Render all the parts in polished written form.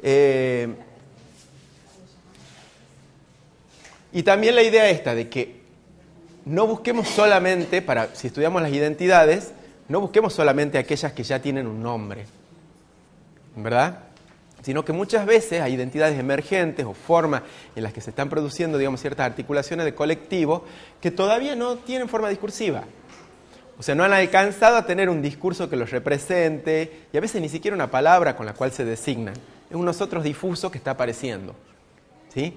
Y también la idea esta de que no busquemos solamente, si estudiamos las identidades, no busquemos solamente aquellas que ya tienen un nombre, ¿verdad? Sino que muchas veces hay identidades emergentes o formas en las que se están produciendo, digamos, ciertas articulaciones de colectivos que todavía no tienen forma discursiva. O sea, no han alcanzado a tener un discurso que los represente y a veces ni siquiera una palabra con la cual se designan. Es un nosotros difuso que está apareciendo, ¿sí?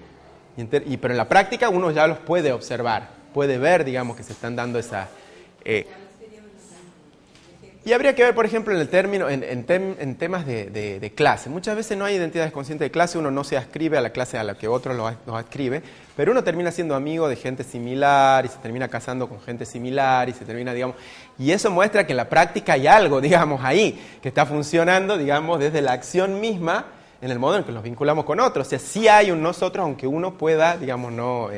Pero en la práctica uno ya los puede observar, puede ver, digamos, que se están dando esas... Y habría que ver, por ejemplo, en el término, en temas de clase. Muchas veces no hay identidades conscientes de clase, uno no se adscribe a la clase a la que otro los adscribe, pero uno termina siendo amigo de gente similar y se termina casando con gente similar y se termina, digamos... Y eso muestra que en la práctica hay algo, digamos, ahí, que está funcionando, digamos, desde la acción misma, en el modo en que nos vinculamos con otros. O sea, sí hay un nosotros, aunque uno pueda, digamos, no...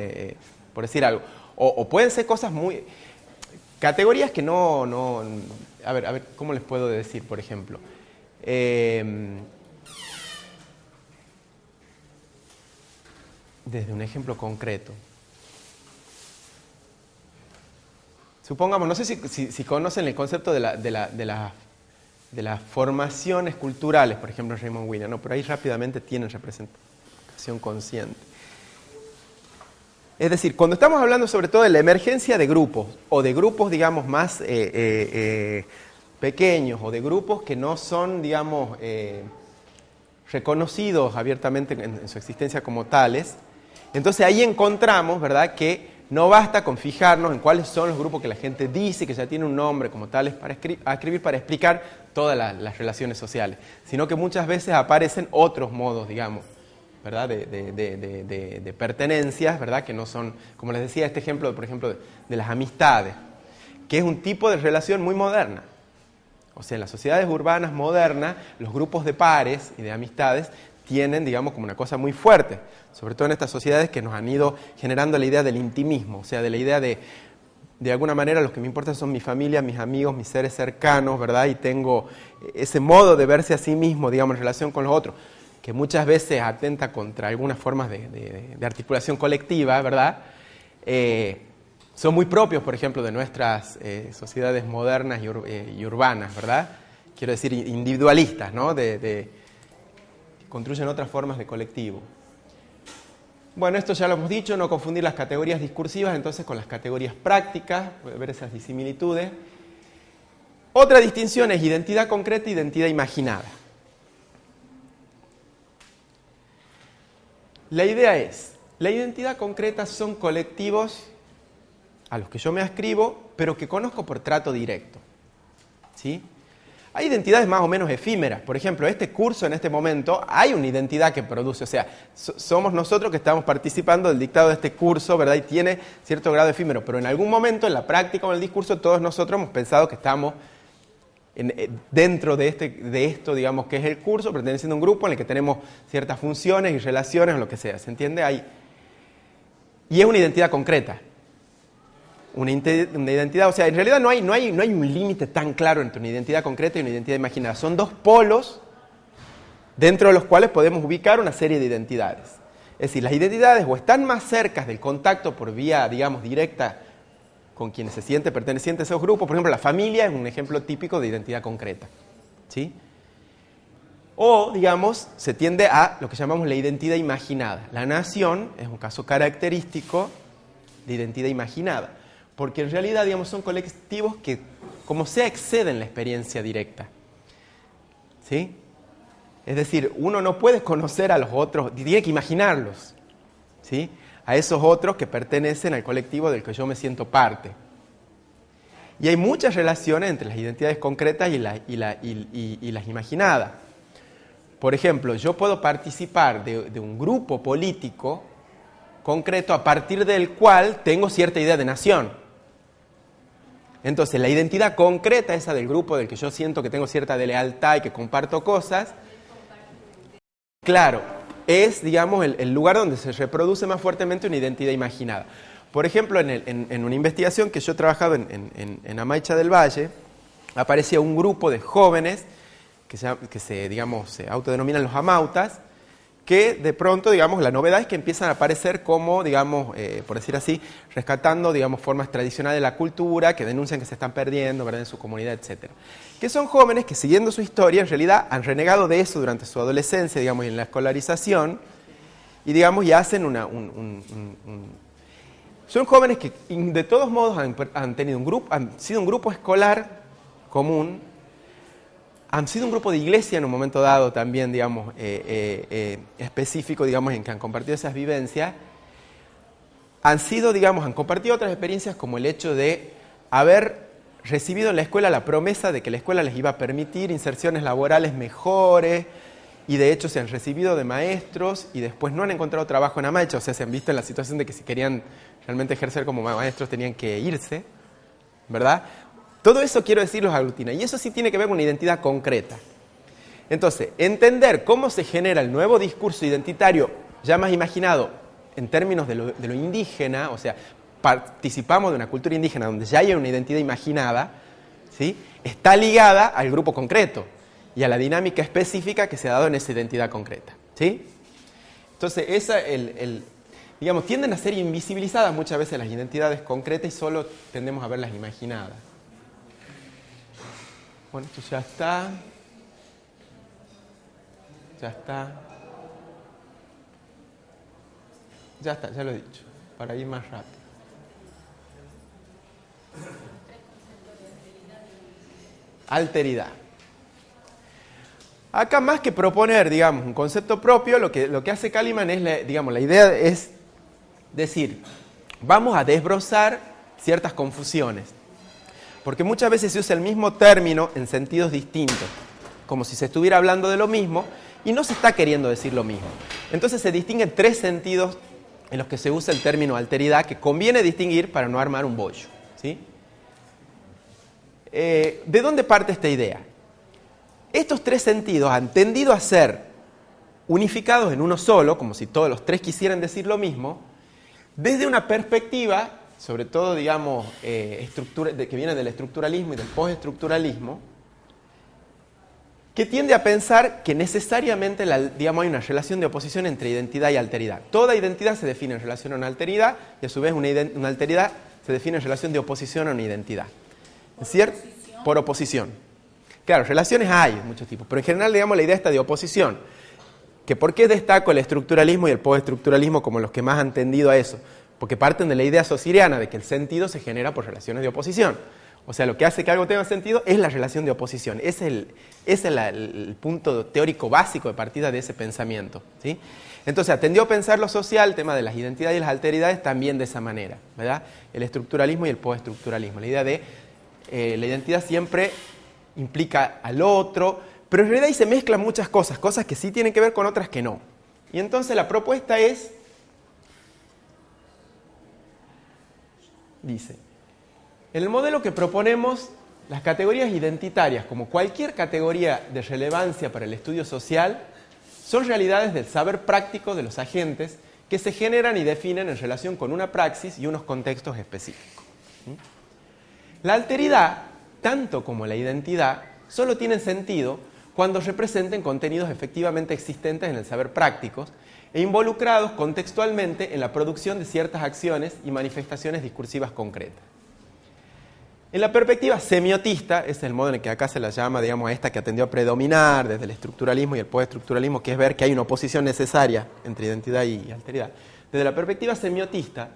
por decir algo. O pueden ser cosas muy... Categorías que no... A ver, ¿cómo les puedo decir, por ejemplo? Desde un ejemplo concreto. Supongamos, no sé si conocen el concepto de las formaciones culturales, por ejemplo, Raymond Williams, no, pero ahí rápidamente tienen representación consciente. Es decir, cuando estamos hablando sobre todo de la emergencia de grupos, o de grupos, digamos, más pequeños, o de grupos que no son, digamos, reconocidos abiertamente en su existencia como tales, entonces ahí encontramos, ¿verdad?, que no basta con fijarnos en cuáles son los grupos que la gente dice que ya tiene un nombre como tales para escribir para explicar todas las relaciones sociales, sino que muchas veces aparecen otros modos, digamos, ¿verdad?, de pertenencias, ¿verdad?, que no son, como les decía, este ejemplo, por ejemplo, de las amistades, que es un tipo de relación muy moderna. O sea, en las sociedades urbanas modernas, los grupos de pares y de amistades tienen, digamos, como una cosa muy fuerte, sobre todo en estas sociedades que nos han ido generando la idea del intimismo, o sea, de la idea de alguna manera, los que me importan son mi familia, mis amigos, mis seres cercanos, ¿verdad?, y tengo ese modo de verse a sí mismo, digamos, en relación con los otros, que muchas veces atenta contra algunas formas de articulación colectiva, ¿verdad? Son muy propios, por ejemplo, de nuestras sociedades modernas y urbanas, ¿verdad? Quiero decir, individualistas, ¿no? Que construyen otras formas de colectivo. Bueno, esto ya lo hemos dicho, no confundir las categorías discursivas entonces con las categorías prácticas, ver esas disimilitudes. Otra distinción es identidad concreta e identidad imaginada. La idea es, la identidad concreta son colectivos a los que yo me adscribo, pero que conozco por trato directo, ¿sí? Hay identidades más o menos efímeras. Por ejemplo, este curso en este momento, hay una identidad que produce, o sea, somos nosotros que estamos participando del dictado de este curso, ¿verdad? Y tiene cierto grado efímero, pero en algún momento, en la práctica o en el discurso, todos nosotros hemos pensado que estamos dentro de esto, digamos, que es el curso, perteneciendo a un grupo en el que tenemos ciertas funciones y relaciones o lo que sea, ¿se entiende? Y es una identidad concreta. Una identidad, o sea, en realidad no hay un límite tan claro entre una identidad concreta y una identidad imaginada. Son dos polos dentro de los cuales podemos ubicar una serie de identidades. Es decir, las identidades o están más cerca del contacto por vía, digamos, directa con quienes se siente perteneciente a esos grupos. Por ejemplo, la familia es un ejemplo típico de identidad concreta, ¿sí? O, digamos, se tiende a lo que llamamos la identidad imaginada. La nación es un caso característico de identidad imaginada, porque en realidad, digamos, son colectivos que, como sea, exceden la experiencia directa, ¿sí? Es decir, uno no puede conocer a los otros, tiene que imaginarlos, ¿sí?, a esos otros que pertenecen al colectivo del que yo me siento parte. Y hay muchas relaciones entre las identidades concretas y las imaginadas. Por ejemplo, yo puedo participar de un grupo político concreto a partir del cual tengo cierta idea de nación. Entonces, la identidad concreta, esa del grupo del que yo siento que tengo cierta de lealtad y que comparto cosas, claro, es, digamos, el lugar donde se reproduce más fuertemente una identidad imaginada. Por ejemplo, en una investigación que yo he trabajado en Amaicha del Valle, aparecía un grupo de jóvenes que se autodenominan los amautas, que de pronto, digamos, la novedad es que empiezan a aparecer como, digamos, por decir así, rescatando, digamos, formas tradicionales de la cultura, que denuncian que se están perdiendo, ¿verdad?, en su comunidad, etc. Que son jóvenes que, siguiendo su historia, en realidad han renegado de eso durante su adolescencia, digamos, y en la escolarización, y, digamos, ya hacen son jóvenes que, de todos modos, han tenido han sido un grupo escolar común, han sido un grupo de iglesia en un momento dado también, digamos, específico, digamos, en que han compartido esas vivencias. Han sido, digamos, han compartido otras experiencias como el hecho de haber recibido en la escuela la promesa de que la escuela les iba a permitir inserciones laborales mejores, y de hecho se han recibido de maestros y después no han encontrado trabajo en Amaecha, o sea, se han visto en la situación de que si querían realmente ejercer como maestros tenían que irse, ¿verdad? Todo eso, quiero decir, los aglutina. Y eso sí tiene que ver con una identidad concreta. Entonces, entender cómo se genera el nuevo discurso identitario, ya más imaginado en términos de lo indígena, o sea, participamos de una cultura indígena donde ya hay una identidad imaginada, ¿sí?, está ligada al grupo concreto y a la dinámica específica que se ha dado en esa identidad concreta, ¿sí? Entonces, digamos, tienden a ser invisibilizadas muchas veces las identidades concretas y solo tendemos a verlas imaginadas. Bueno, esto ya está. Ya está. Ya está, ya lo he dicho. Para ir más rápido. Alteridad. Acá, más que proponer, digamos, un concepto propio, lo que hace Kalimann es, digamos, la idea es decir, vamos a desbrozar ciertas confusiones. Porque muchas veces se usa el mismo término en sentidos distintos, como si se estuviera hablando de lo mismo, y no se está queriendo decir lo mismo. Entonces se distinguen tres sentidos en los que se usa el término alteridad, que conviene distinguir para no armar un bollo, ¿sí? ¿De dónde parte esta idea? Estos tres sentidos han tendido a ser unificados en uno solo, como si todos los tres quisieran decir lo mismo, desde una perspectiva, sobre todo, digamos, que viene del estructuralismo y del postestructuralismo, que tiende a pensar que necesariamente, digamos, hay una relación de oposición entre identidad y alteridad. Toda identidad se define en relación a una alteridad, y a su vez una alteridad se define en relación de oposición a una identidad. ¿Cierto? Por oposición. Claro, relaciones hay de muchos tipos, pero en general, digamos, la idea está de oposición. Que ¿por qué destaco el estructuralismo y el postestructuralismo como los que más han tendido a eso? Porque parten de la idea sociriana de que el sentido se genera por relaciones de oposición. O sea, lo que hace que algo tenga sentido es la relación de oposición. Ese es el punto teórico básico de partida de ese pensamiento, ¿sí? Entonces, atendió a pensar lo social, el tema de las identidades y las alteridades, también de esa manera, ¿verdad? El estructuralismo y el postestructuralismo. La idea de la identidad siempre implica al otro, pero en realidad ahí se mezclan muchas cosas que sí tienen que ver con otras que no. Y entonces la propuesta es, dice, en el modelo que proponemos, las categorías identitarias, como cualquier categoría de relevancia para el estudio social, son realidades del saber práctico de los agentes que se generan y definen en relación con una praxis y unos contextos específicos. La alteridad, tanto como la identidad, solo tienen sentido cuando representen contenidos efectivamente existentes en el saber prácticos e involucrados contextualmente en la producción de ciertas acciones y manifestaciones discursivas concretas. En la perspectiva semiotista, ese es el modo en el que acá se la llama, digamos, a esta que atendió a predominar desde el estructuralismo y el postestructuralismo, que es ver que hay una oposición necesaria entre identidad y alteridad. Desde la perspectiva semiotista,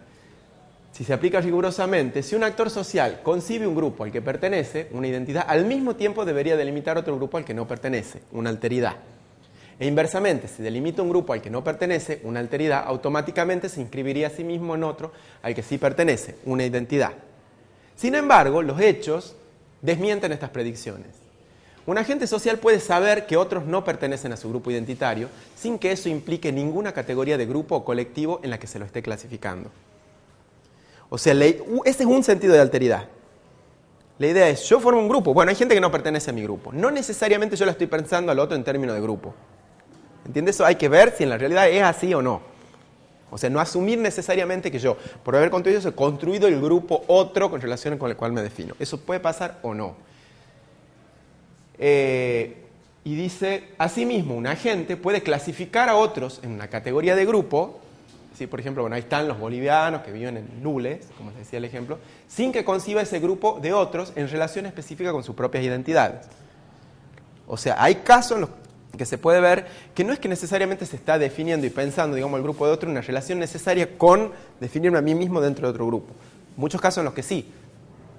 si se aplica rigurosamente, si un actor social concibe un grupo al que pertenece, una identidad, al mismo tiempo debería delimitar otro grupo al que no pertenece, una alteridad. E inversamente, si delimita un grupo al que no pertenece, una alteridad, automáticamente se inscribiría a sí mismo en otro al que sí pertenece, una identidad. Sin embargo, los hechos desmienten estas predicciones. Un agente social puede saber que otros no pertenecen a su grupo identitario sin que eso implique ninguna categoría de grupo o colectivo en la que se lo esté clasificando. O sea, ese es un sentido de alteridad. La idea es, yo formo un grupo. Bueno, hay gente que no pertenece a mi grupo. No necesariamente yo la estoy pensando al otro en términos de grupo. ¿Entiendes? Eso hay que ver si en la realidad es así o no. O sea, no asumir necesariamente que yo, por haber construido eso, he construido el grupo otro con relación con el cual me defino. Eso puede pasar o no. Y y dice, asimismo, un agente puede clasificar a otros en una categoría de grupo, ¿sí? Por ejemplo, bueno, ahí están los bolivianos que viven en Nules, como les decía el ejemplo, sin que conciba ese grupo de otros en relación específica con sus propias identidades. O sea, hay casos en los que se puede ver que no es que necesariamente se está definiendo y pensando, digamos, el grupo de otro en una relación necesaria con definirme a mí mismo dentro de otro grupo. Muchos casos en los que sí.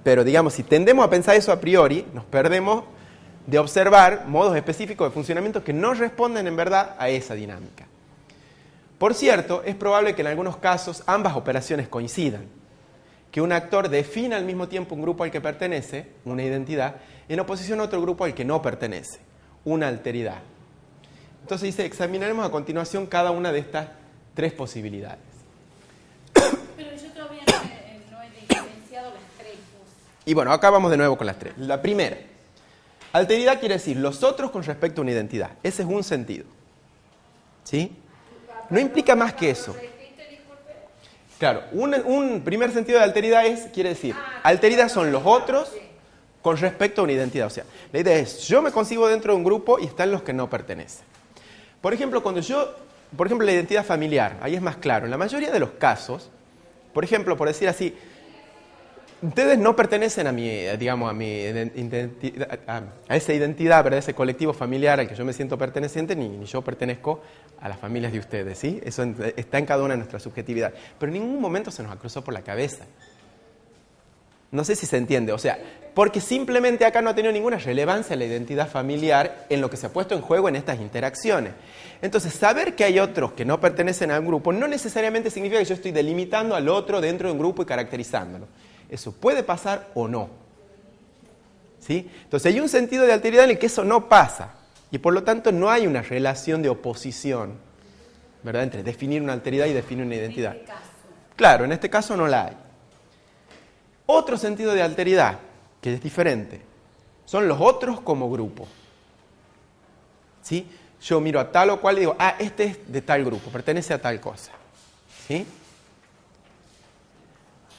Pero, digamos, si tendemos a pensar eso a priori, nos perdemos de observar modos específicos de funcionamiento que no responden en verdad a esa dinámica. Por cierto, es probable que en algunos casos ambas operaciones coincidan. Que un actor defina al mismo tiempo un grupo al que pertenece, una identidad, en oposición a otro grupo al que no pertenece, una alteridad. Entonces dice, examinaremos a continuación cada una de estas tres posibilidades. Pero yo todavía no he diferenciado las tres. Y bueno, acá vamos de nuevo con las tres. La primera, alteridad quiere decir los otros con respecto a una identidad. Ese es un sentido. ¿Sí? No implica más que eso. Claro, un primer sentido de alteridad quiere decir, alteridad son los otros con respecto a una identidad. O sea, la idea es, yo me concibo dentro de un grupo y están los que no pertenecen. Por ejemplo, la identidad familiar, ahí es más claro. En la mayoría de los casos, por ejemplo, por decir así, ustedes no pertenecen a mi, digamos, a esa identidad, ¿verdad? Ese colectivo familiar al que yo me siento perteneciente, ni yo pertenezco a las familias de ustedes, ¿sí? Eso está en cada una de nuestras subjetividades. Pero en ningún momento se nos cruzó por la cabeza. No sé si se entiende, o sea, porque simplemente acá no ha tenido ninguna relevancia la identidad familiar en lo que se ha puesto en juego en estas interacciones. Entonces, saber que hay otros que no pertenecen a un grupo no necesariamente significa que yo estoy delimitando al otro dentro de un grupo y caracterizándolo. Eso puede pasar o no. ¿Sí? Entonces, hay un sentido de alteridad en el que eso no pasa. Y por lo tanto, no hay una relación de oposición, ¿verdad?, entre definir una alteridad y definir una identidad. En este caso. Claro, en este caso no la hay. Otro sentido de alteridad, que es diferente, son los otros como grupo. ¿Sí? Yo miro a tal o cual y digo, este es de tal grupo, pertenece a tal cosa. ¿Sí?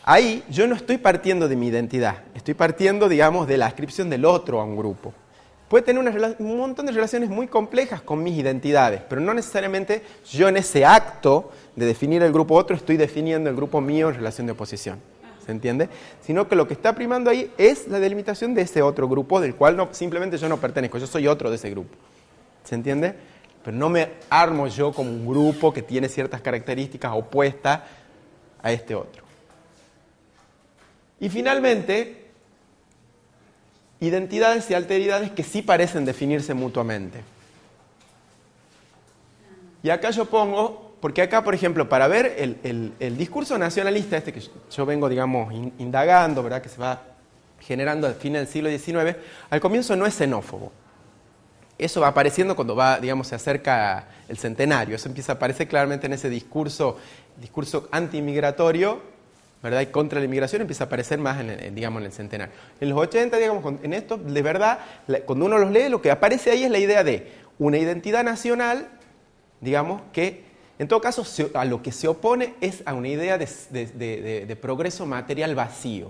Ahí yo no estoy partiendo de mi identidad, estoy partiendo, digamos, de la adscripción del otro a un grupo. Puede tener un montón de relaciones muy complejas con mis identidades, pero no necesariamente yo en ese acto de definir el grupo otro estoy definiendo el grupo mío en relación de oposición. ¿Se entiende? Sino que lo que está primando ahí es la delimitación de ese otro grupo del cual simplemente yo no pertenezco, yo soy otro de ese grupo. ¿Se entiende? Pero no me armo yo como un grupo que tiene ciertas características opuestas a este otro. Y finalmente, identidades y alteridades que sí parecen definirse mutuamente. Y acá yo pongo, porque acá, por ejemplo, para ver el discurso nacionalista, que yo vengo, digamos, indagando, ¿verdad?, que se va generando al fin del siglo XIX, al comienzo no es xenófobo. Eso va apareciendo cuando se acerca el centenario. Eso empieza a aparecer claramente en ese discurso anti-inmigratorio, ¿verdad?, y contra la inmigración, empieza a aparecer más en el centenario. En los 80, en esto, de verdad, cuando uno los lee, lo que aparece ahí es la idea de una identidad nacional, digamos, que en todo caso a lo que se opone es a una idea de progreso material vacío.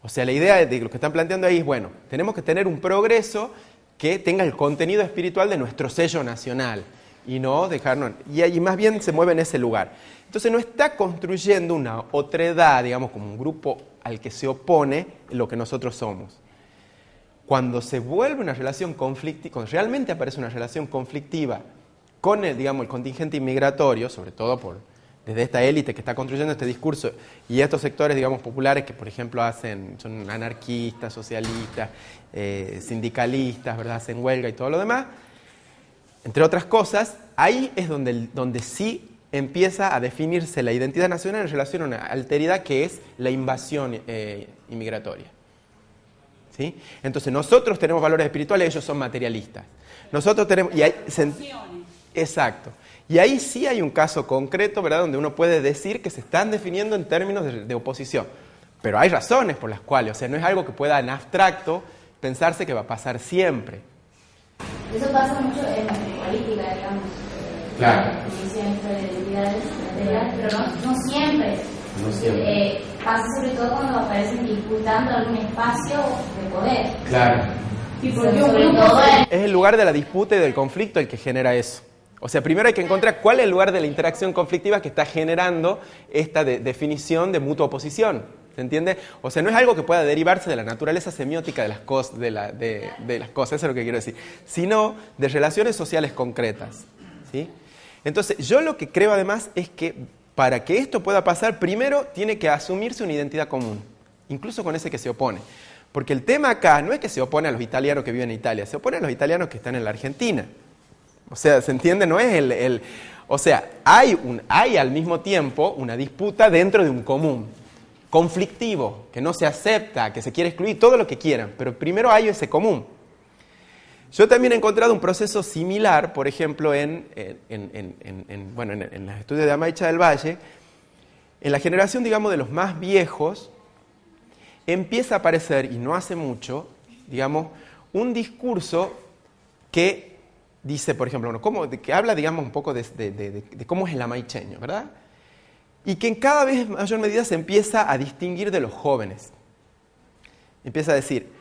O sea, la idea de lo que están planteando ahí es, bueno, tenemos que tener un progreso que tenga el contenido espiritual de nuestro sello nacional y no dejarnos... Y allí más bien se mueve en ese lugar. Entonces no está construyendo una otredad, digamos, como un grupo al que se opone lo que nosotros somos. Cuando se vuelve una relación conflictiva, cuando realmente aparece una relación conflictiva con el contingente inmigratorio, sobre todo desde esta élite que está construyendo este discurso y estos sectores, digamos, populares que, por ejemplo, son anarquistas, socialistas, sindicalistas, ¿verdad?, hacen huelga y todo lo demás, entre otras cosas, ahí es donde sí empieza a definirse la identidad nacional en relación a una alteridad que es la invasión inmigratoria. ¿Sí? Entonces nosotros tenemos valores espirituales, ellos son materialistas. Nosotros tenemos... Exacto. Y ahí sí hay un caso concreto, ¿verdad?, donde uno puede decir que se están definiendo en términos de oposición. Pero hay razones por las cuales, o sea, no es algo que pueda en abstracto pensarse que va a pasar siempre. Eso pasa mucho en la política, digamos. Claro. Siempre de identidades, pero no siempre. No siempre. Pasa sobre todo cuando aparecen disputando algún espacio de poder. Claro. Sí, porque Sobre un todo grupo Es el lugar de la disputa y del conflicto el que genera eso. O sea, primero hay que encontrar cuál es el lugar de la interacción conflictiva que está generando esta definición de mutua oposición. ¿Se entiende? O sea, no es algo que pueda derivarse de la naturaleza semiótica de las cosas, de las cosas, eso es lo que quiero decir, sino de relaciones sociales concretas. ¿Sí? Entonces, yo lo que creo además es que para que esto pueda pasar, primero tiene que asumirse una identidad común, incluso con ese que se opone. Porque el tema acá no es que se opone a los italianos que viven en Italia, se opone a los italianos que están en la Argentina. O sea, ¿se entiende? No es o sea, hay al mismo tiempo una disputa dentro de un común, conflictivo, que no se acepta, que se quiere excluir, todo lo que quieran, pero primero hay ese común. Yo también he encontrado un proceso similar, por ejemplo, en los estudios de Amaicha del Valle, en la generación, digamos, de los más viejos, empieza a aparecer, y no hace mucho, digamos, un discurso que dice, por ejemplo, que habla, digamos, un poco de cómo es el amaicheño, ¿verdad? Y que en cada vez mayor medida se empieza a distinguir de los jóvenes. Empieza a decir,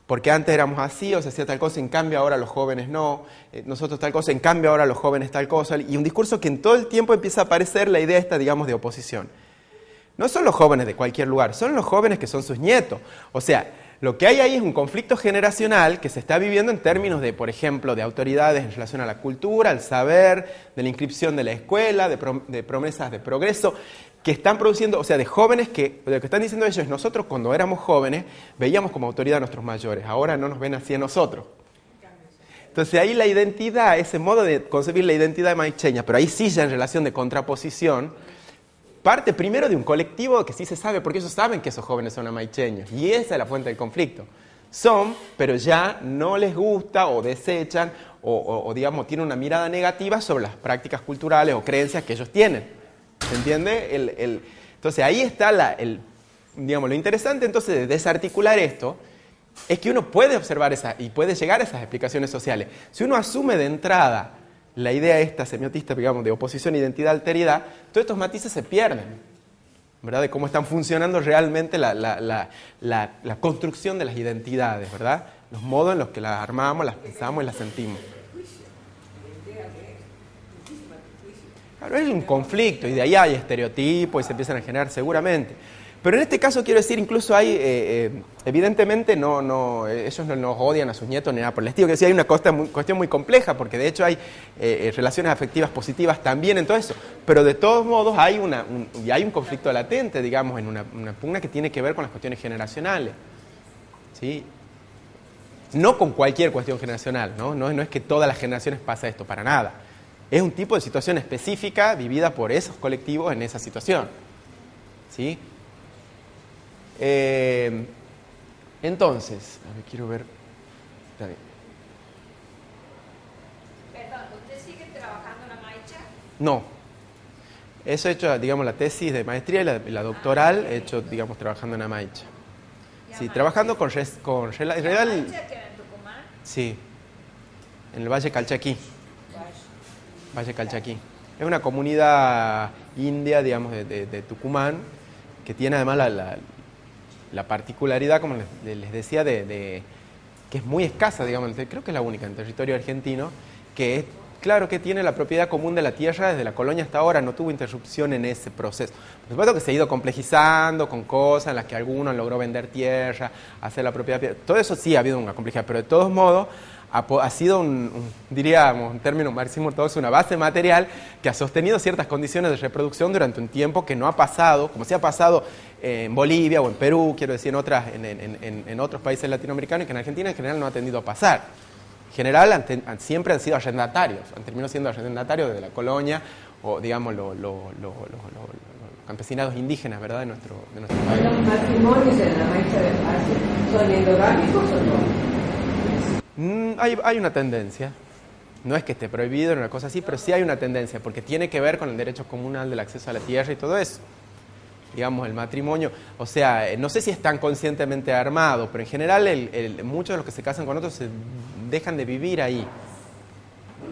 porque antes éramos así, o se hacía tal cosa, en cambio ahora los jóvenes no, nosotros tal cosa, en cambio ahora los jóvenes tal cosa, y un discurso que en todo el tiempo empieza a aparecer la idea esta, digamos, de oposición. No son los jóvenes de cualquier lugar, son los jóvenes que son sus nietos. O sea, lo que hay ahí es un conflicto generacional que se está viviendo en términos de, por ejemplo, de autoridades en relación a la cultura, al saber, de la inscripción de la escuela, de promesas de progreso, que están produciendo, o sea, de jóvenes que, lo que están diciendo ellos es, nosotros cuando éramos jóvenes veíamos como autoridad a nuestros mayores, ahora no nos ven así a nosotros. Entonces ahí la identidad, ese modo de concebir la identidad maicheña, pero ahí sí ya en relación de contraposición, parte primero de un colectivo que sí se sabe, porque ellos saben que esos jóvenes son amaicheños, y esa es la fuente del conflicto. Son, pero ya no les gusta o desechan o digamos, tienen una mirada negativa sobre las prácticas culturales o creencias que ellos tienen. ¿Se entiende? Entonces ahí está digamos, lo interesante entonces de desarticular esto es que uno puede observar y puede llegar a esas explicaciones sociales. Si uno asume de entrada la idea esta semiotista, digamos, de oposición, identidad, alteridad, todos estos matices se pierden, ¿verdad? De cómo están funcionando realmente la construcción de las identidades, ¿verdad? Los modos en los que las armamos, las pensamos y las sentimos. Claro, es un conflicto y de ahí hay estereotipos y se empiezan a generar seguramente. Pero en este caso quiero decir, incluso hay, evidentemente ellos no nos odian a sus nietos ni nada por el estilo, que sí hay una cuestión muy compleja, porque de hecho hay relaciones afectivas positivas también en todo eso, pero de todos modos hay un conflicto latente, digamos, en una pugna que tiene que ver con las cuestiones generacionales, ¿sí? No con cualquier cuestión generacional, no es que todas las generaciones pasa esto, para nada. Es un tipo de situación específica vivida por esos colectivos en esa situación, ¿sí? Entonces, a ver, quiero ver. Está bien. Perdón, ¿usted sigue trabajando en la Maicha? No. Eso he hecho, digamos, la tesis de maestría y la doctoral he hecho, digamos, trabajando en Amaicha. Sí, trabajando con en realidad, ¿Maicha queda en Tucumán? sí, en el Valle Calchaquí. Valle Calchaquí. Es una comunidad india, digamos, de Tucumán, que tiene además la particularidad, como les decía, que es muy escasa, digamos, creo que es la única en territorio argentino, que es, claro, que tiene la propiedad común de la tierra desde la colonia hasta ahora, no tuvo interrupción en ese proceso. Por supuesto que se ha ido complejizando con cosas en las que algunos logró vender tierra, hacer la propiedad, todo eso sí ha habido una complejidad, pero de todos modos ha sido diríamos, en términos máximo ortodoxos, una base material que ha sostenido ciertas condiciones de reproducción durante un tiempo que no ha pasado, como sí ha pasado en Bolivia o en Perú, quiero decir, en otros países latinoamericanos, y que en Argentina en general no ha tendido a pasar. En general siempre han sido arrendatarios, han terminado siendo arrendatarios de la colonia o, digamos, los campesinados indígenas, ¿verdad?, de nuestro país. ¿Los matrimonios en la Maicha del Valle son endogámicos o no? Hay una tendencia, no es que esté prohibido, una cosa así, pero sí hay una tendencia, porque tiene que ver con el derecho comunal del acceso a la tierra y todo eso. Digamos, el matrimonio, o sea, no sé si es tan conscientemente armado, pero en general muchos de los que se casan con otros se dejan de vivir ahí.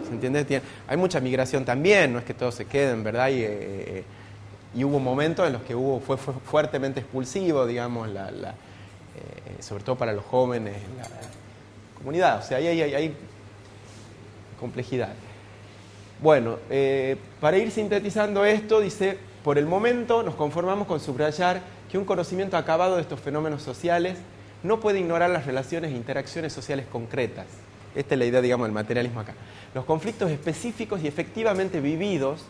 ¿Se entiende? Hay mucha migración también, no es que todos se queden, ¿verdad? Y hubo momentos en los que fue fuertemente expulsivo, digamos, sobre todo para los jóvenes, comunidad. O sea, ahí hay complejidad. Bueno, para ir sintetizando esto, dice, por el momento nos conformamos con subrayar que un conocimiento acabado de estos fenómenos sociales no puede ignorar las relaciones e interacciones sociales concretas. Esta es la idea, digamos, del materialismo acá. Los conflictos específicos y efectivamente vividos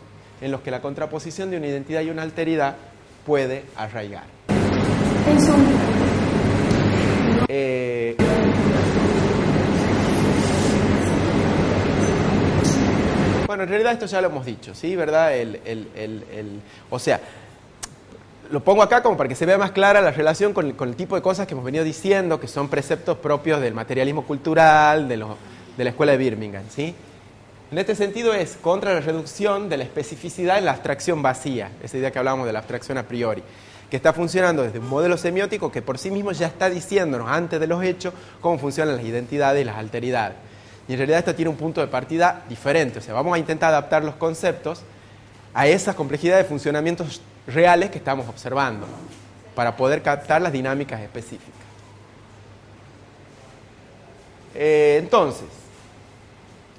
en los que la contraposición de una identidad y una alteridad puede arraigar. Bueno, en realidad esto ya lo hemos dicho, ¿sí? ¿Verdad? O sea, lo pongo acá como para que se vea más clara la relación con el tipo de cosas que hemos venido diciendo, que son preceptos propios del materialismo cultural, de la escuela de Birmingham, ¿sí? En este sentido es contra la reducción de la especificidad en la abstracción vacía, esa idea que hablábamos de la abstracción a priori, que está funcionando desde un modelo semiótico que por sí mismo ya está diciéndonos antes de los hechos cómo funcionan las identidades y las alteridades. Y en realidad esto tiene un punto de partida diferente, o sea, vamos a intentar adaptar los conceptos a esas complejidades de funcionamientos reales que estamos observando, para poder captar las dinámicas específicas. Entonces,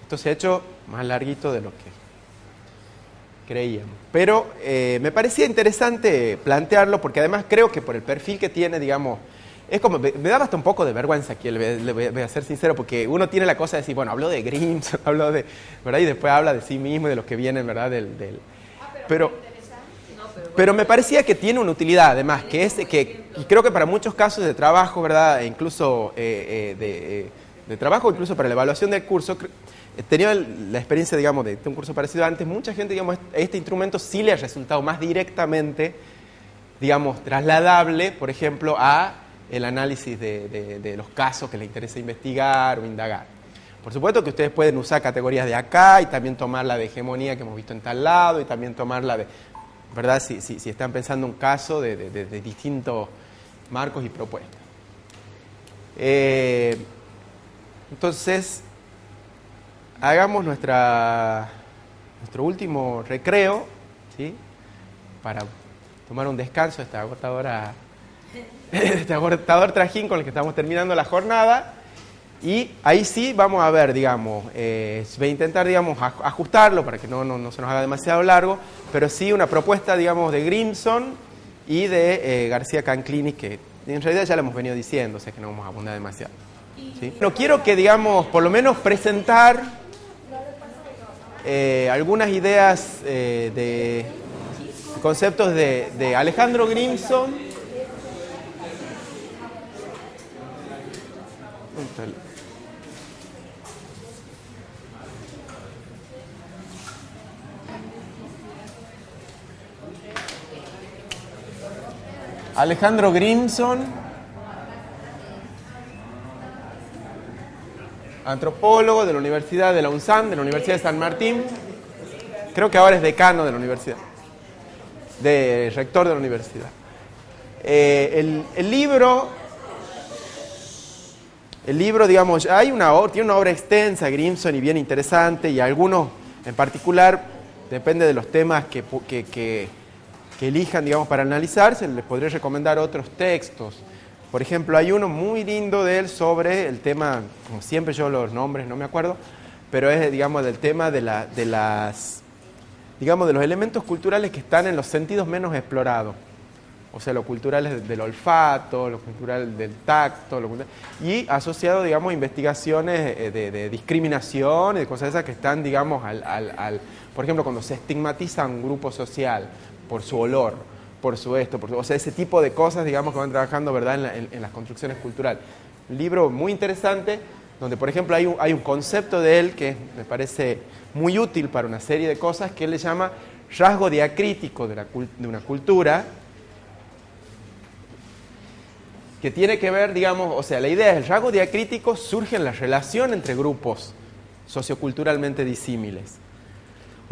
esto se ha hecho más larguito de lo que creíamos. Pero me parecía interesante plantearlo porque además creo que por el perfil que tiene, digamos, es como, me daba hasta un poco de vergüenza aquí, le voy a ser sincero, porque uno tiene la cosa de decir, bueno, habló de Grimms, habló de, ¿verdad? Y después habla de sí mismo y de los que vienen, ¿verdad? Pero me parecía que tiene una utilidad, además, y creo que para muchos casos de trabajo, ¿verdad? E incluso de trabajo, incluso para la evaluación del curso, he tenido la experiencia, digamos, de un curso parecido antes, mucha gente, digamos, este instrumento sí le ha resultado más directamente, digamos, trasladable, por ejemplo, a el análisis de los casos que les interesa investigar o indagar. Por supuesto que ustedes pueden usar categorías de acá y también tomar la de hegemonía que hemos visto en tal lado y también tomar la de, ¿verdad? Si están pensando un caso de distintos marcos y propuestas. Entonces, hagamos nuestro último recreo, ¿sí? Para tomar un descanso de esta agotadora, este agotador trajín con el que estamos terminando la jornada. Y ahí sí vamos a ver, digamos, voy a intentar, digamos, ajustarlo para que no se nos haga demasiado largo, pero sí una propuesta, digamos, de Grimson y de García Canclini, que en realidad ya lo hemos venido diciendo, o sea que no vamos a abundar demasiado. ¿Sí? No quiero que, digamos, por lo menos presentar algunas ideas de conceptos de Alejandro Grimson. Alejandro Grimson, antropólogo de la Universidad de la UNSAM, de la Universidad de San Martín. Creo que ahora es decano de la universidad, rector de la universidad. El libro, digamos, tiene una obra extensa, Grimson, y bien interesante, y algunos en particular, depende de los temas que elijan, digamos, para analizarse, les podré recomendar otros textos. Por ejemplo, hay uno muy lindo de él sobre el tema, como siempre yo los nombres no me acuerdo, pero es, digamos, del tema de los elementos culturales que están en los sentidos menos explorados. O sea, lo cultural del olfato, lo cultural del tacto, y asociado, digamos, a investigaciones de discriminación y de cosas esas que están, digamos, por ejemplo, cuando se estigmatiza a un grupo social por su olor, por su o sea, ese tipo de cosas, digamos, que van trabajando, ¿verdad?, en las construcciones culturales. Un libro muy interesante, donde, por ejemplo, hay un concepto de él que me parece muy útil para una serie de cosas, que él le llama rasgo diacrítico de una cultura, que tiene que ver, digamos, o sea, la idea es el rasgo diacrítico surge en la relación entre grupos socioculturalmente disímiles.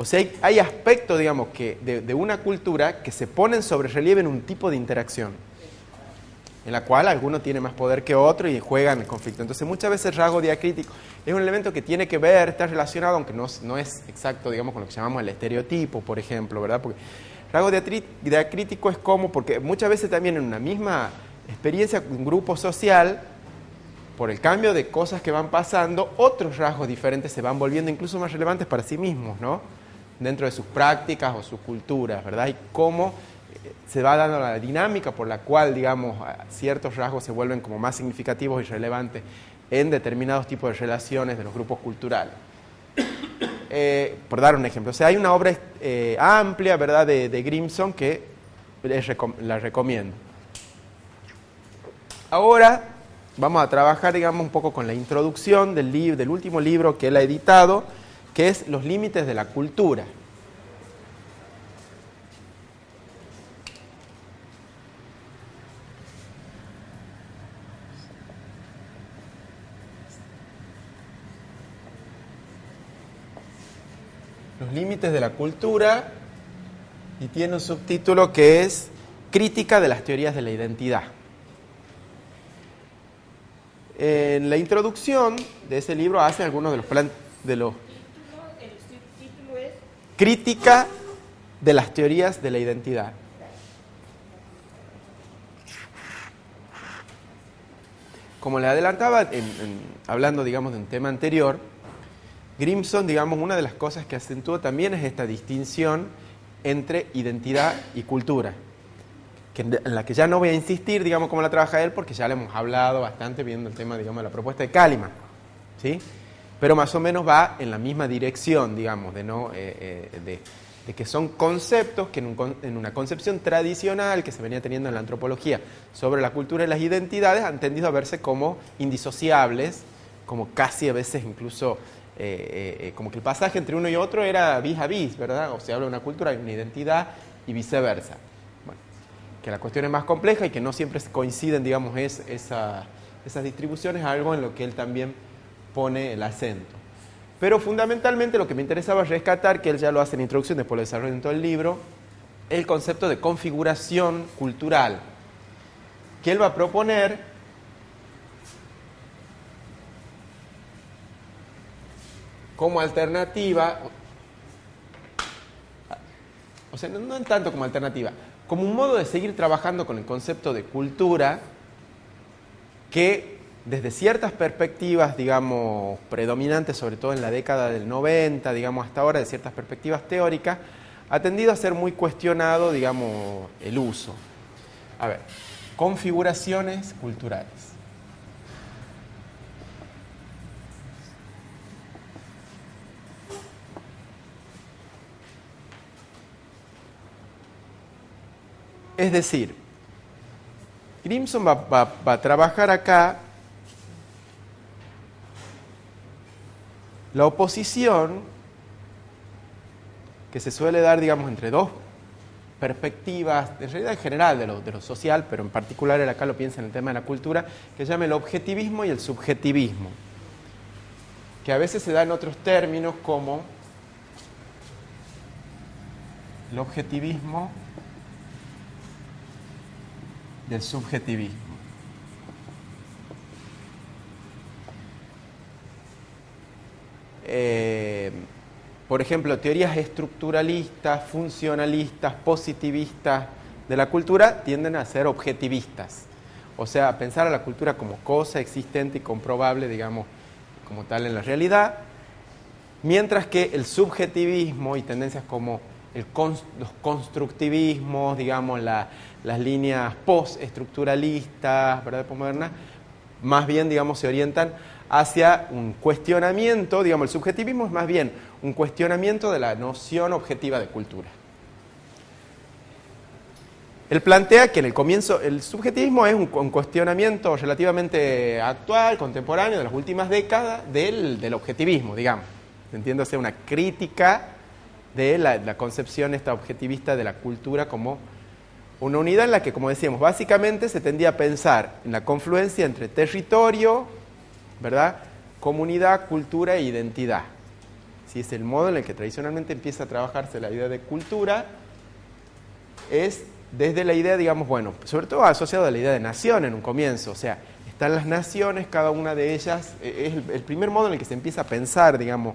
O sea, hay aspectos, digamos, de una cultura que se ponen sobre relieve en un tipo de interacción, en la cual alguno tiene más poder que otro y juegan en conflicto. Entonces, muchas veces el rasgo diacrítico es un elemento que tiene que ver, está relacionado, aunque no es exacto, digamos, con lo que llamamos el estereotipo, por ejemplo, ¿verdad? Porque el rasgo diacrítico es como, porque muchas veces también en una misma experiencia, un grupo social, por el cambio de cosas que van pasando, otros rasgos diferentes se van volviendo incluso más relevantes para sí mismos, ¿no? Dentro de sus prácticas o sus culturas, ¿verdad? Y cómo se va dando la dinámica por la cual, digamos, ciertos rasgos se vuelven como más significativos y relevantes en determinados tipos de relaciones de los grupos culturales. Por dar un ejemplo, o sea, hay una obra amplia, ¿verdad?, de Grimson que la recomiendo. Ahora vamos a trabajar, digamos, un poco con la introducción del último libro que él ha editado, que es Los límites de la cultura. Los límites de la cultura, y tiene un subtítulo que es Crítica de las teorías de la identidad. En la introducción de ese libro hace algunos de los El subtítulo es Crítica de las teorías de la identidad. Como le adelantaba, hablando, digamos, de un tema anterior, Grimson, digamos, una de las cosas que acentúa también es esta distinción entre identidad y cultura, en la que ya no voy a insistir, digamos, cómo la trabaja él, porque ya le hemos hablado bastante viendo el tema, digamos, de la propuesta de Kahneman, ¿sí? Pero más o menos va en la misma dirección, digamos, de que son conceptos que en una concepción tradicional que se venía teniendo en la antropología sobre la cultura y las identidades han tendido a verse como indisociables, como casi a veces incluso como que el pasaje entre uno y otro era vis a vis, ¿verdad? O se habla de una cultura, hay una identidad y viceversa. Bueno, que la cuestión es más compleja y que no siempre coinciden, digamos, esas distribuciones, algo en lo que él también pone el acento. Pero fundamentalmente lo que me interesaba rescatar, que él ya lo hace en la introducción, después lo desarrolla en todo el libro, el concepto de configuración cultural, que él va a proponer como alternativa, o sea, no en tanto como alternativa, como un modo de seguir trabajando con el concepto de cultura que desde ciertas perspectivas, digamos, predominantes, sobre todo en la década del 90, digamos, hasta ahora, de ciertas perspectivas teóricas, ha tendido a ser muy cuestionado, digamos, el uso. A ver, configuraciones culturales. Es decir, Grimson va a trabajar acá la oposición que se suele dar, digamos, entre dos perspectivas, en realidad en general de lo social, pero en particular él acá lo piensa en el tema de la cultura, que se llama el objetivismo y el subjetivismo, que a veces se da en otros términos como el objetivismo del subjetivismo. Por ejemplo, teorías estructuralistas, funcionalistas, positivistas de la cultura tienden a ser objetivistas. O sea, a pensar a la cultura como cosa existente y comprobable, digamos, como tal en la realidad, mientras que el subjetivismo y tendencias como los constructivismos, digamos, las líneas postestructuralistas, ¿verdad?, posmodernas, más bien, digamos, se orientan hacia un cuestionamiento, digamos, el subjetivismo es más bien un cuestionamiento de la noción objetiva de cultura. Él plantea que en el comienzo el subjetivismo es un cuestionamiento relativamente actual, contemporáneo, de las últimas décadas del objetivismo, digamos, entiéndase una crítica de la concepción esta objetivista de la cultura como una unidad en la que, como decíamos, básicamente se tendía a pensar en la confluencia entre territorio, ¿verdad?, comunidad, cultura e identidad. Si es el modo en el que tradicionalmente empieza a trabajarse la idea de cultura, es desde la idea, digamos, bueno, sobre todo asociado a la idea de nación en un comienzo, o sea, están las naciones, cada una de ellas, es el primer modo en el que se empieza a pensar, digamos,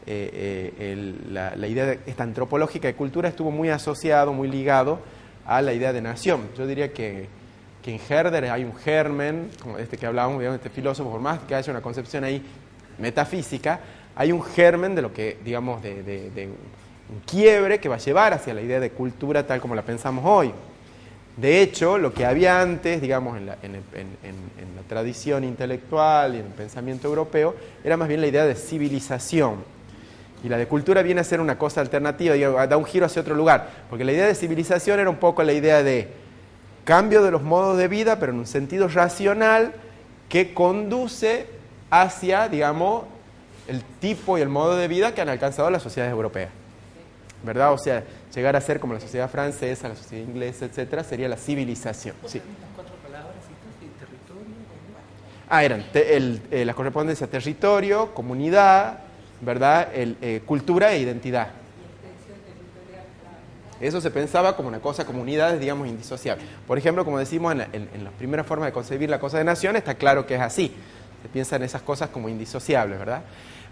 la idea esta antropológica de cultura estuvo muy asociado, muy ligado a la idea de nación. Yo diría que que en Herder hay un germen, como este que hablábamos, digamos, este filósofo, por más que haya una concepción ahí metafísica, hay un germen de lo que, digamos, de un quiebre que va a llevar hacia la idea de cultura tal como la pensamos hoy. De hecho, lo que había antes, digamos, en la tradición intelectual y en el pensamiento europeo, era más bien la idea de civilización. Y la de cultura viene a ser una cosa alternativa, digamos, da un giro hacia otro lugar. Porque la idea de civilización era un poco la idea de cambio de los modos de vida, pero en un sentido racional, que conduce hacia, digamos, el tipo y el modo de vida que han alcanzado las sociedades europeas, ¿verdad? O sea, llegar a ser como la sociedad francesa, la sociedad inglesa, etcétera, sería la civilización. Sí. Las 4 palabras, territorio. Eran la correspondencia a territorio, comunidad, ¿verdad? Cultura e identidad. Eso se pensaba como una cosa, comunidades, digamos, indisociables. Por ejemplo, como decimos en las primeras formas de concebir la cosa de nación, está claro que es así. Se piensa en esas cosas como indisociables, ¿verdad?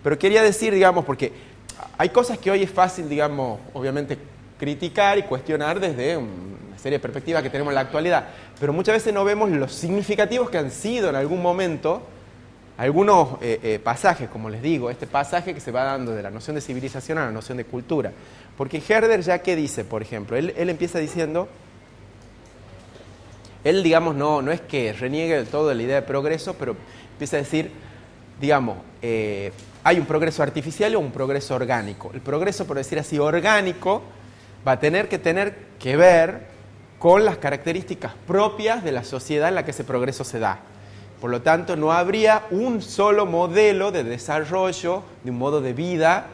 Pero quería decir, digamos, porque hay cosas que hoy es fácil, digamos, obviamente criticar y cuestionar desde una serie de perspectivas que tenemos en la actualidad, pero muchas veces no vemos los significativos que han sido en algún momento algunos pasajes, como les digo, este pasaje que se va dando de la noción de civilización a la noción de cultura. Porque Herder ya que dice, por ejemplo, él empieza diciendo, él, digamos, no es que reniegue del todo de la idea de progreso, pero empieza a decir, digamos, hay un progreso artificial o un progreso orgánico. El progreso, por decir así, orgánico, va a tener que ver con las características propias de la sociedad en la que ese progreso se da. Por lo tanto, no habría un solo modelo de desarrollo de un modo de vida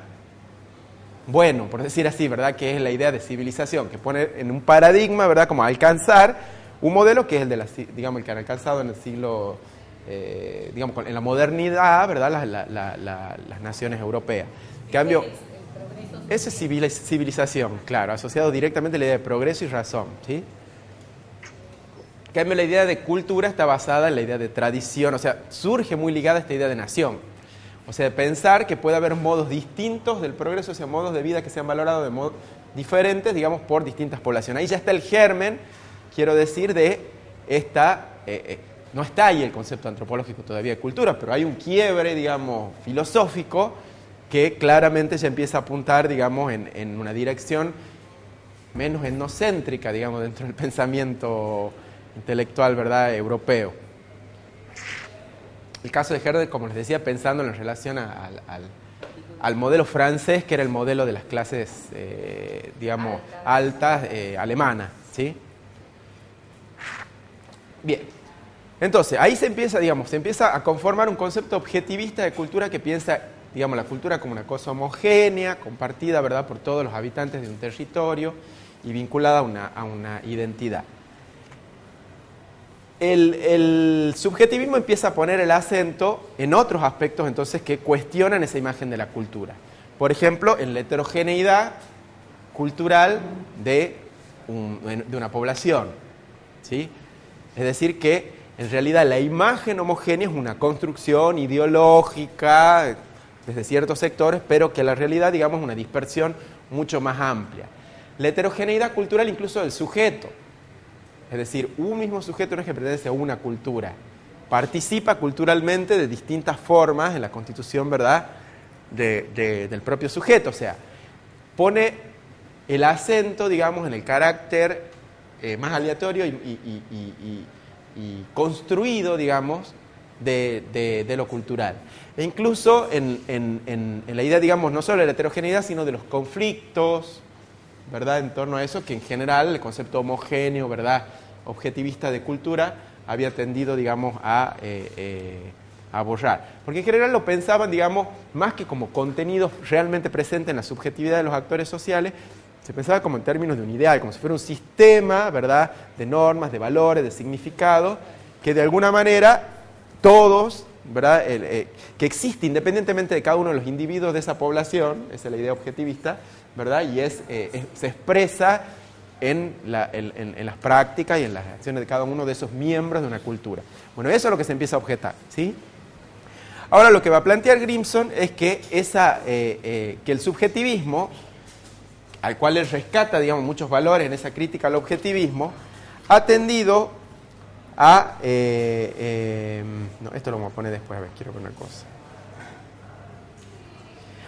bueno, por decir así, ¿verdad? Que es la idea de civilización, que pone en un paradigma, ¿verdad? Como alcanzar un modelo que es el de digamos, el que han alcanzado en el siglo, digamos, en la modernidad, ¿verdad? Las naciones europeas. En cambio, esa es civilización, claro, asociado directamente a la idea de progreso y razón, ¿sí? En cambio, la idea de cultura está basada en la idea de tradición, o sea, surge muy ligada a esta idea de nación. O sea, de pensar que puede haber modos distintos del progreso, o sea, modos de vida que sean valorados de modos diferentes, digamos, por distintas poblaciones. Ahí ya está el germen, quiero decir, de esta... no está ahí el concepto antropológico todavía de cultura, pero hay un quiebre, digamos, filosófico que claramente ya empieza a apuntar, digamos, en una dirección menos etnocéntrica, digamos, dentro del pensamiento intelectual, ¿verdad?, europeo. El caso de Herder, como les decía, pensando en relación al modelo francés, que era el modelo de las clases, digamos, altas alemanas, ¿sí? Bien. Entonces, ahí se empieza a conformar un concepto objetivista de cultura que piensa, digamos, la cultura como una cosa homogénea, compartida, ¿verdad?, por todos los habitantes de un territorio y vinculada a una identidad. El subjetivismo empieza a poner el acento en otros aspectos entonces que cuestionan esa imagen de la cultura. Por ejemplo, en la heterogeneidad cultural de una población, ¿sí? Es decir, que en realidad la imagen homogénea es una construcción ideológica desde ciertos sectores, pero que la realidad, digamos, es una dispersión mucho más amplia. La heterogeneidad cultural incluso del sujeto. Es decir, un mismo sujeto no es que pertenece a una cultura, participa culturalmente de distintas formas en la constitución, ¿verdad?, del propio sujeto. O sea, pone el acento, digamos, en el carácter más aleatorio y construido, digamos, de lo cultural. E incluso en la idea, digamos, no solo de la heterogeneidad, sino de los conflictos, ¿verdad?, en torno a eso, que en general el concepto homogéneo, ¿verdad?, objetivista de cultura había tendido, digamos, a borrar. Porque en general lo pensaban, digamos, más que como contenidos realmente presentes en la subjetividad de los actores sociales, se pensaba como en términos de un ideal, como si fuera un sistema, ¿verdad?, de normas, de valores, de significado, que de alguna manera todos, ¿verdad?, que existe independientemente de cada uno de los individuos de esa población, esa es la idea objetivista, ¿verdad?, y se expresa en las prácticas y en las acciones de cada uno de esos miembros de una cultura. Bueno, eso es lo que se empieza a objetar, ¿sí? Ahora, lo que va a plantear Grimson es que el subjetivismo, al cual él rescata, digamos, muchos valores en esa crítica al objetivismo, ha tendido no, esto lo vamos a poner después, a ver, quiero poner una cosa.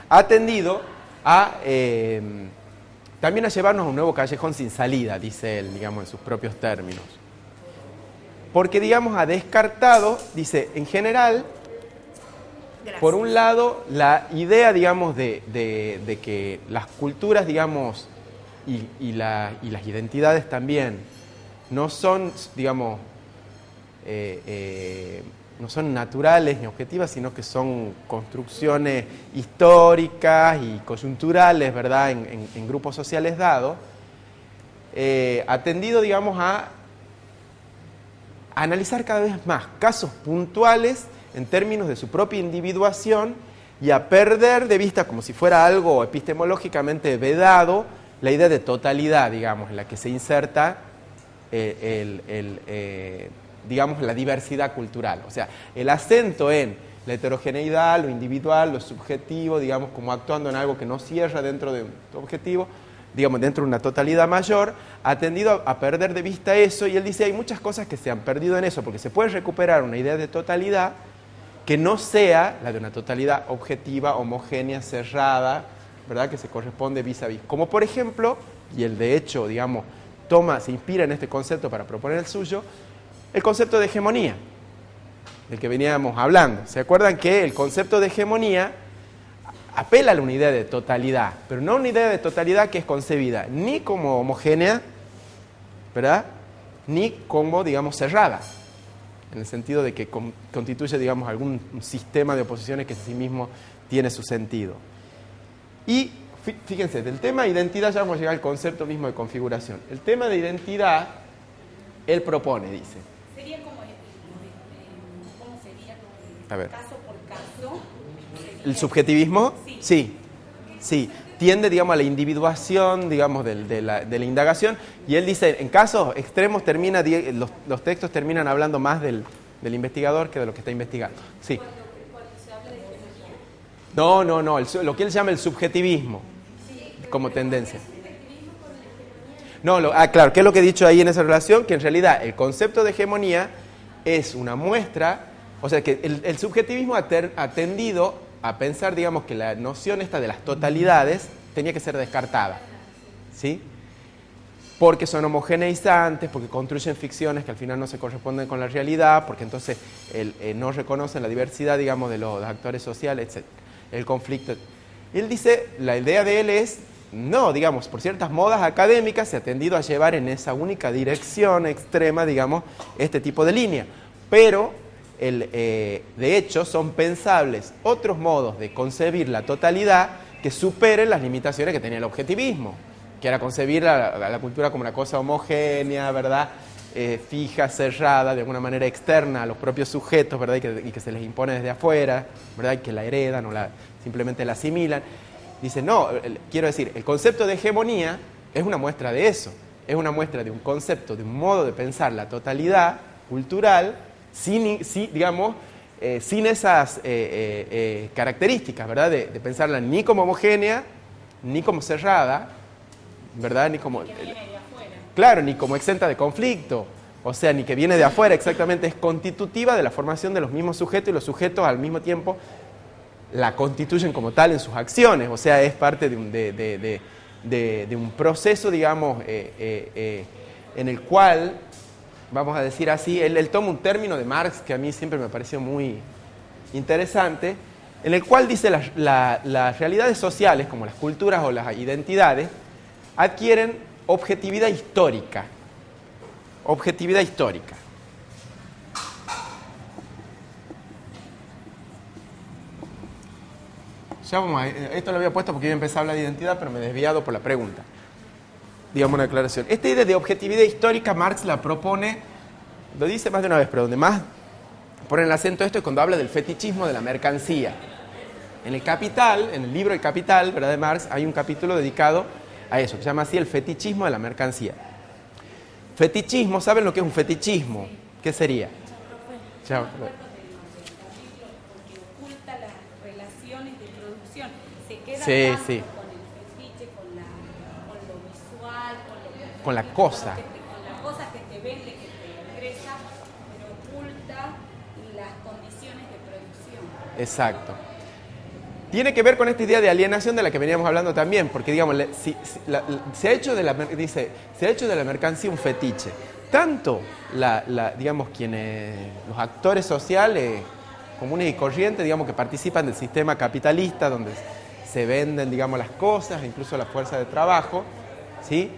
Ha tendido a también a llevarnos a un nuevo callejón sin salida, dice él, digamos, en sus propios términos. Porque, digamos, ha descartado, dice, en general, Gracias. por un lado, la idea, digamos, de que las culturas, digamos, y las identidades también, no son, digamos, no son naturales ni objetivas, sino que son construcciones históricas y coyunturales, ¿verdad?, en grupos sociales dados, ha tendido, digamos, a analizar cada vez más casos puntuales en términos de su propia individuación y a perder de vista, como si fuera algo epistemológicamente vedado, la idea de totalidad, digamos, en la que se inserta digamos, la diversidad cultural. O sea, el acento en la heterogeneidad, lo individual, lo subjetivo, digamos, como actuando en algo que no cierra dentro de un objetivo, digamos, dentro de una totalidad mayor, ha tendido a perder de vista eso, y él dice, hay muchas cosas que se han perdido en eso, porque se puede recuperar una idea de totalidad que no sea la de una totalidad objetiva, homogénea, cerrada, ¿verdad?, que se corresponde vis a vis. Como por ejemplo, y él de hecho, digamos, se inspira en este concepto para proponer el suyo, el concepto de hegemonía, del que veníamos hablando. ¿Se acuerdan que el concepto de hegemonía apela a una idea de totalidad, pero no una idea de totalidad que es concebida ni como homogénea, ¿verdad?, ni como, digamos, cerrada, en el sentido de que constituye, digamos, algún sistema de oposiciones que en sí mismo tiene su sentido. Y fíjense, del tema de identidad ya vamos a llegar al concepto mismo de configuración. El tema de identidad, él propone, dice. Sería como, ¿cómo sería? A ver. Caso por caso. ¿El subjetivismo? Sí. Sí. Tiende, digamos, a la individuación, digamos, de la indagación. Y él dice, en casos extremos los textos terminan hablando más del investigador que de lo que está investigando. Sí. Cuando se habla de hegemonía. No, lo que él llama el subjetivismo, como tendencia. No, claro, ¿qué es lo que he dicho ahí en esa relación? Que en realidad el concepto de hegemonía es una muestra, o sea, que el subjetivismo ha tendido a pensar, digamos, que la noción esta de las totalidades tenía que ser descartada, ¿sí? Porque son homogeneizantes, porque construyen ficciones que al final no se corresponden con la realidad, porque entonces no reconocen la diversidad, digamos, de los actores sociales, etc. El conflicto. Él dice, la idea de él es, no, digamos, por ciertas modas académicas se ha tendido a llevar en esa única dirección extrema, digamos, este tipo de línea. Pero, de hecho, son pensables otros modos de concebir la totalidad que superen las limitaciones que tenía el objetivismo, que era concebir la cultura como una cosa homogénea, ¿verdad?, fija, cerrada, de alguna manera externa a los propios sujetos, ¿verdad?, y que se les impone desde afuera, ¿verdad?, y que la heredan o simplemente la asimilan. Dice, no, quiero decir, el concepto de hegemonía es una muestra de eso, es una muestra de un concepto, de un modo de pensar la totalidad cultural, sin esas características, ¿verdad?, de pensarla ni como homogénea, ni como cerrada, ¿verdad?, ni como... Claro, ni como exenta de conflicto, o sea, ni que viene de afuera, exactamente, es constitutiva de la formación de los mismos sujetos, y los sujetos al mismo tiempo la constituyen como tal en sus acciones, o sea, es parte de un proceso, digamos, en el cual, vamos a decir así, él toma un término de Marx que a mí siempre me pareció muy interesante, en el cual dice las realidades sociales, como las culturas o las identidades, adquieren objetividad histórica. Objetividad histórica. Ya vamos a, esto lo había puesto porque iba a empezar a hablar de identidad, pero me he desviado por la pregunta. Digamos una aclaración. Esta idea de objetividad histórica Marx la propone, lo dice más de una vez, pero donde más pone el acento esto es cuando habla del fetichismo de la mercancía. En el Capital, en el libro El Capital, ¿verdad?, de Marx, hay un capítulo dedicado a eso, que se llama así el fetichismo de la mercancía. Fetichismo, ¿saben lo que es un fetichismo? ¿Qué sería? Chao. Porque oculta las relaciones de producción. Se queda Sí, sí. con el fetiche, con lo visual, Con la cosa. con la cosa que te vende, que te ingresa, oculta las condiciones de producción. Exacto. Tiene que ver con esta idea de alienación de la que veníamos hablando también, porque digamos, se ha hecho de la mercancía un fetiche. Tanto digamos, los actores sociales comunes y corrientes, digamos, que participan del sistema capitalista, donde se venden, digamos, las cosas, incluso la fuerza de trabajo, ¿sí?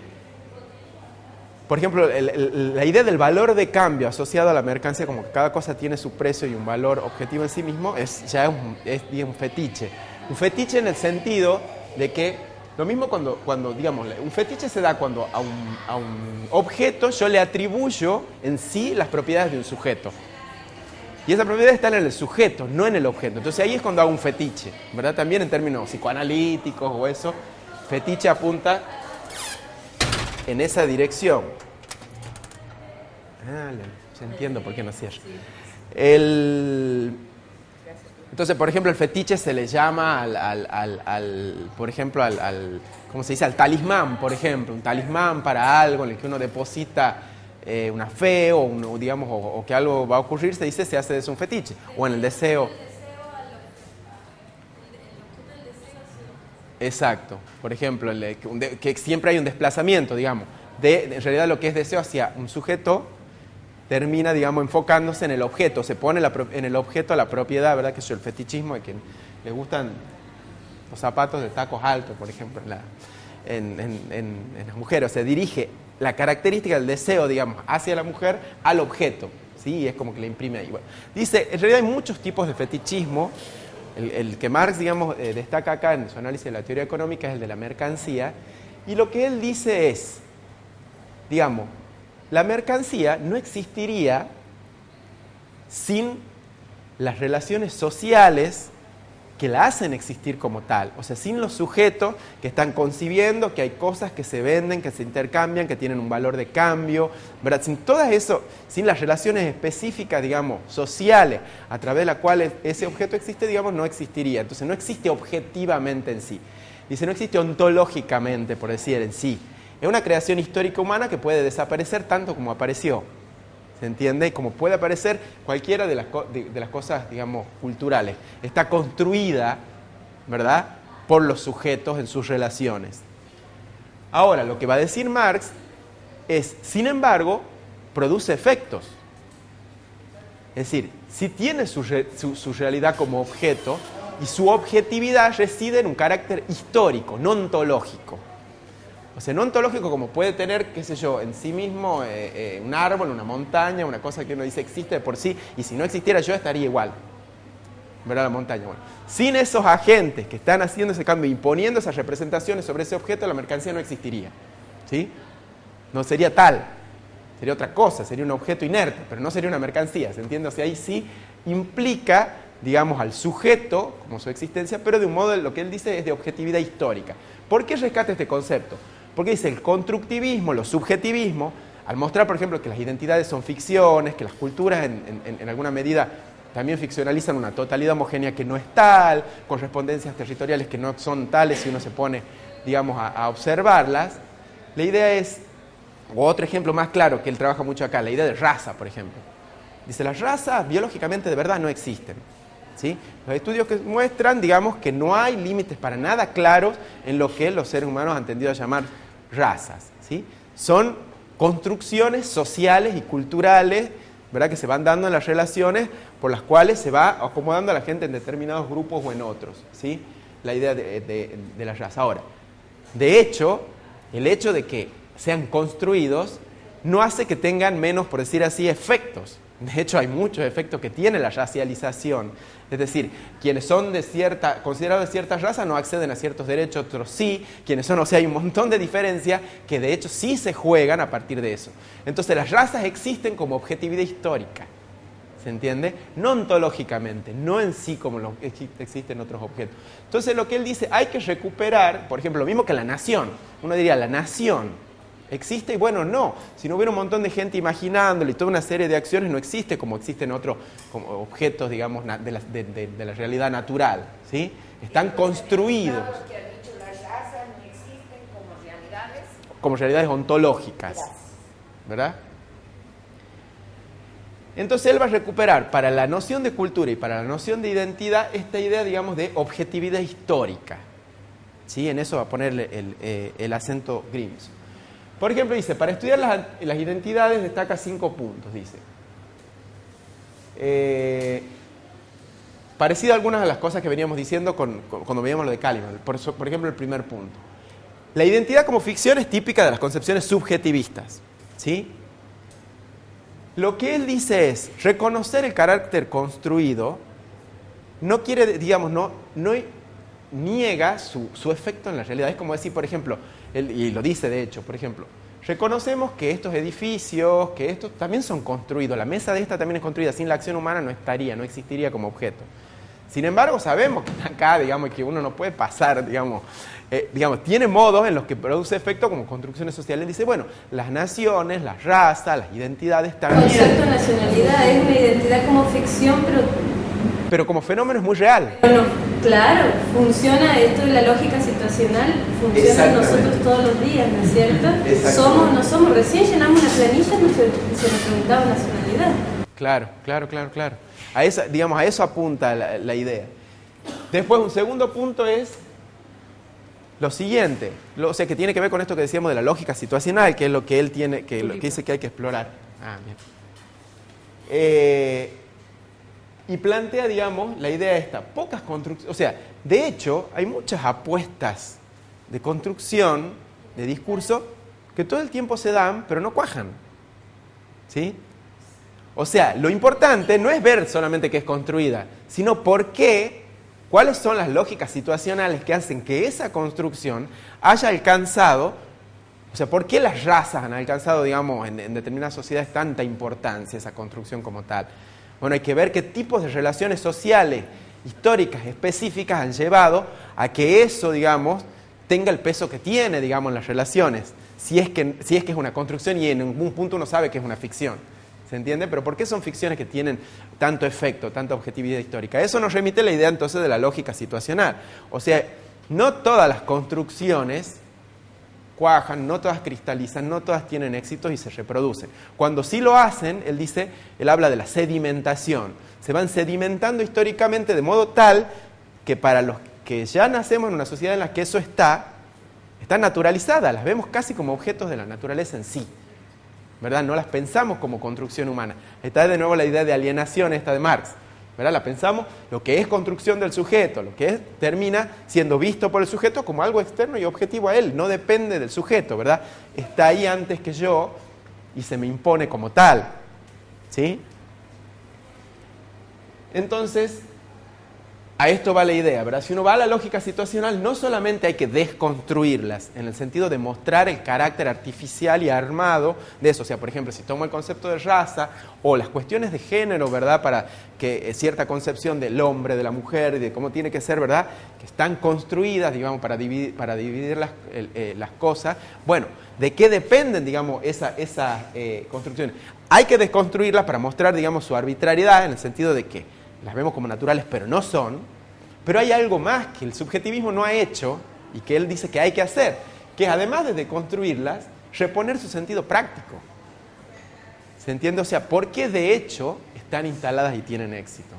Por ejemplo, la idea del valor de cambio asociado a la mercancía, como que cada cosa tiene su precio y un valor objetivo en sí mismo, es un fetiche. Un fetiche en el sentido de que, lo mismo cuando digamos, un fetiche se da cuando a un objeto yo le atribuyo en sí las propiedades de un sujeto. Y esas propiedades están en el sujeto, no en el objeto. Entonces ahí es cuando hago un fetiche, ¿verdad? También en términos psicoanalíticos o eso, fetiche apunta en esa dirección. Ya entiendo por qué no cierra. Entonces, por ejemplo, el fetiche se le llama por ejemplo, ¿cómo se dice? Al talismán, por ejemplo. Un talismán para algo en el que uno deposita una fe o que algo va a ocurrir, se dice, se hace de eso un fetiche. O en el deseo. Exacto. Por ejemplo, que siempre hay un desplazamiento, digamos, en realidad lo que es deseo hacia un sujeto termina, digamos, enfocándose en el objeto, se pone en el objeto la propiedad, ¿verdad? Que es el fetichismo de que le gustan los zapatos de tacos altos, por ejemplo, en las mujeres. O sea, dirige la característica del deseo, digamos, hacia la mujer al objeto, ¿sí? Y es como que le imprime ahí. Bueno, dice, en realidad hay muchos tipos de fetichismo. El que Marx, digamos, destaca acá en su análisis de la teoría económica es el de la mercancía, y lo que él dice es, digamos, la mercancía no existiría sin las relaciones sociales que la hacen existir como tal. O sea, sin los sujetos que están concibiendo que hay cosas que se venden, que se intercambian, que tienen un valor de cambio, ¿verdad? Sin todo eso, sin las relaciones específicas, digamos, sociales, a través de las cuales ese objeto existe, digamos, no existiría. Entonces, no existe objetivamente en sí. Dice, no existe ontológicamente, por decir, en sí. Es una creación histórica humana que puede desaparecer tanto como apareció. ¿Se entiende? Como puede aparecer cualquiera de las cosas, digamos, culturales. Está construida, ¿verdad?, por los sujetos en sus relaciones. Ahora, lo que va a decir Marx es, sin embargo, produce efectos. Es decir, si tiene su realidad como objeto y su objetividad reside en un carácter histórico, no ontológico. O sea, no ontológico como puede tener, qué sé yo, en sí mismo un árbol, una montaña, una cosa que uno dice existe de por sí, y si no existiera yo estaría igual. ¿Verdad? La montaña. Bueno, sin esos agentes que están haciendo ese cambio, imponiendo esas representaciones sobre ese objeto, la mercancía no existiría. ¿Sí? No sería tal, sería otra cosa, sería un objeto inerte, pero no sería una mercancía, ¿se entiende? O sea, ahí sí implica, digamos, al sujeto como su existencia, pero de un modo, lo que él dice es de objetividad histórica. ¿Por qué rescata este concepto? Porque dice el constructivismo, los subjetivismos, al mostrar, por ejemplo, que las identidades son ficciones, que las culturas en alguna medida también ficcionalizan una totalidad homogénea que no es tal, correspondencias territoriales que no son tales si uno se pone, digamos, a observarlas. La idea es, o otro ejemplo más claro que él trabaja mucho acá, la idea de raza, por ejemplo. Dice, las razas biológicamente de verdad no existen. ¿Sí? Los estudios que muestran, digamos, que no hay límites para nada claros en lo que los seres humanos han tendido a llamar razas. ¿Sí? Son construcciones sociales y culturales, ¿verdad?, que se van dando en las relaciones por las cuales se va acomodando a la gente en determinados grupos o en otros. ¿Sí? La idea de la raza. Ahora, de hecho, el hecho de que sean construidos no hace que tengan menos, por decir así, efectos. De hecho, hay muchos efectos que tiene la racialización. Es decir, quienes son considerados de cierta raza no acceden a ciertos derechos, otros sí. Quienes son, o sea, hay un montón de diferencias que de hecho sí se juegan a partir de eso. Entonces, las razas existen como objetividad histórica. ¿Se entiende? No ontológicamente, no en sí como existen otros objetos. Entonces, lo que él dice, hay que recuperar, por ejemplo, lo mismo que la nación. Uno diría, la nación ¿existe? Y bueno, no. Si no hubiera un montón de gente imaginándolo y toda una serie de acciones, no existe como existen otros como objetos, digamos, de la realidad natural. ¿Sí? Están construidos. Que han dicho, las razas no existen como realidades ontológicas. ¿Verdad? Entonces él va a recuperar para la noción de cultura y para la noción de identidad esta idea, digamos, de objetividad histórica. ¿Sí? En eso va a ponerle el acento Grims. Por ejemplo, dice, para estudiar las identidades destaca 5 puntos, dice. Parecido a algunas de las cosas que veníamos diciendo cuando veíamos lo de Kalimann. Por ejemplo, el primer punto. La identidad como ficción es típica de las concepciones subjetivistas. ¿Sí? Lo que él dice es, reconocer el carácter construido no quiere, digamos, no niega su efecto en la realidad. Es como decir, por ejemplo, y lo dice de hecho, por ejemplo, reconocemos que estos edificios, que estos también son construidos, la mesa de esta también es construida, sin la acción humana no existiría como objeto. Sin embargo, sabemos que está acá, digamos, que uno no puede pasar, digamos, tiene modos en los que produce efecto como construcciones sociales. Dice, bueno, las naciones, las razas, las identidades también. El concepto de nacionalidad es una identidad como ficción, pero como fenómeno es muy real. Bueno, claro, funciona, esto de la lógica situacional, funciona en nosotros todos los días, ¿no es cierto? Somos, no somos, recién llenamos una planilla y se nos preguntaba nacionalidad. Claro. A eso apunta la idea. Después, un segundo punto es lo siguiente, o sea, que tiene que ver con esto que decíamos de la lógica situacional, que es lo que él tiene, lo que dice que hay que explorar. Bien. Y plantea, digamos, la idea esta, pocas construcciones, o sea, de hecho, hay muchas apuestas de construcción, de discurso, que todo el tiempo se dan, pero no cuajan. ¿Sí? O sea, lo importante no es ver solamente que es construida, sino por qué, cuáles son las lógicas situacionales que hacen que esa construcción haya alcanzado, o sea, por qué las razas han alcanzado, digamos, en determinadas sociedades tanta importancia, esa construcción como tal. Bueno, hay que ver qué tipos de relaciones sociales, históricas, específicas han llevado a que eso, digamos, tenga el peso que tiene, digamos, en las relaciones. Si es que es una construcción y en algún punto uno sabe que es una ficción. ¿Se entiende? Pero ¿por qué son ficciones que tienen tanto efecto, tanta objetividad histórica? Eso nos remite a la idea entonces de la lógica situacional. O sea, no todas las construcciones cuajan, no todas cristalizan, no todas tienen éxitos y se reproducen. Cuando sí lo hacen, él habla de la sedimentación. Se van sedimentando históricamente de modo tal que para los que ya nacemos en una sociedad en la que eso está naturalizada, las vemos casi como objetos de la naturaleza en sí. ¿Verdad? No las pensamos como construcción humana. Está de nuevo la idea de alienación esta de Marx. ¿Verdad? La pensamos lo que es construcción del sujeto, lo que termina siendo visto por el sujeto como algo externo y objetivo a él, no depende del sujeto, ¿verdad? Está ahí antes que yo y se me impone como tal. ¿Sí? Entonces, a esto va la idea, ¿verdad? Si uno va a la lógica situacional, no solamente hay que desconstruirlas, en el sentido de mostrar el carácter artificial y armado de eso. O sea, por ejemplo, si tomo el concepto de raza o las cuestiones de género, ¿verdad? Para que cierta concepción del hombre, de la mujer y de cómo tiene que ser, ¿verdad? Que están construidas, digamos, para dividir las cosas. Bueno, ¿de qué dependen, digamos, esas construcciones? Hay que desconstruirlas para mostrar, digamos, su arbitrariedad, en el sentido de que las vemos como naturales, pero no son. Pero hay algo más que el subjetivismo no ha hecho y que él dice que hay que hacer, que es, además de deconstruirlas, reponer su sentido práctico. ¿Se entiende? O sea, ¿por qué de hecho están instaladas y tienen éxito?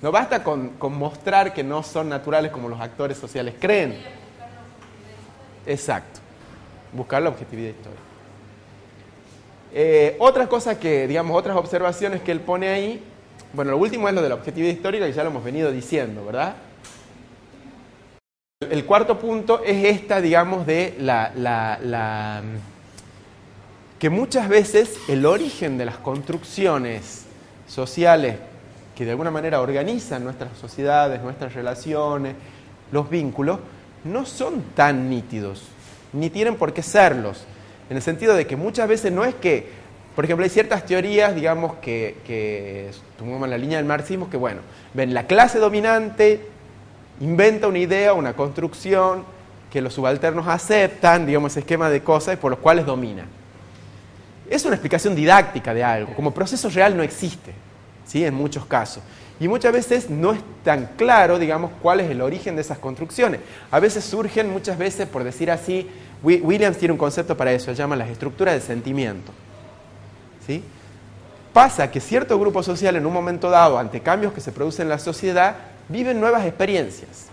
No basta con mostrar que no son naturales como los actores sociales creen. Exacto. Buscar la objetividad histórica. Otra cosa que, digamos, otras observaciones que él pone ahí. Bueno, lo último es lo de la objetividad histórica, que ya lo hemos venido diciendo, ¿verdad? El cuarto punto es esta, digamos, de que muchas veces el origen de las construcciones sociales que de alguna manera organizan nuestras sociedades, nuestras relaciones, los vínculos, no son tan nítidos, ni tienen por qué serlos, en el sentido de que muchas veces no es que, por ejemplo, hay ciertas teorías, digamos, que tomamos la línea del marxismo, que bueno, ven, la clase dominante inventa una idea, una construcción, que los subalternos aceptan, digamos, ese esquema de cosas por los cuales domina. Es una explicación didáctica de algo, como proceso real no existe, ¿sí? En muchos casos. Y muchas veces no es tan claro, digamos, cuál es el origen de esas construcciones. A veces surgen, muchas veces, por decir así, Williams tiene un concepto para eso, se llama las estructuras de sentimiento. ¿Sí? pasa que cierto grupo social en un momento dado, ante cambios que se producen en la sociedad, viven nuevas experiencias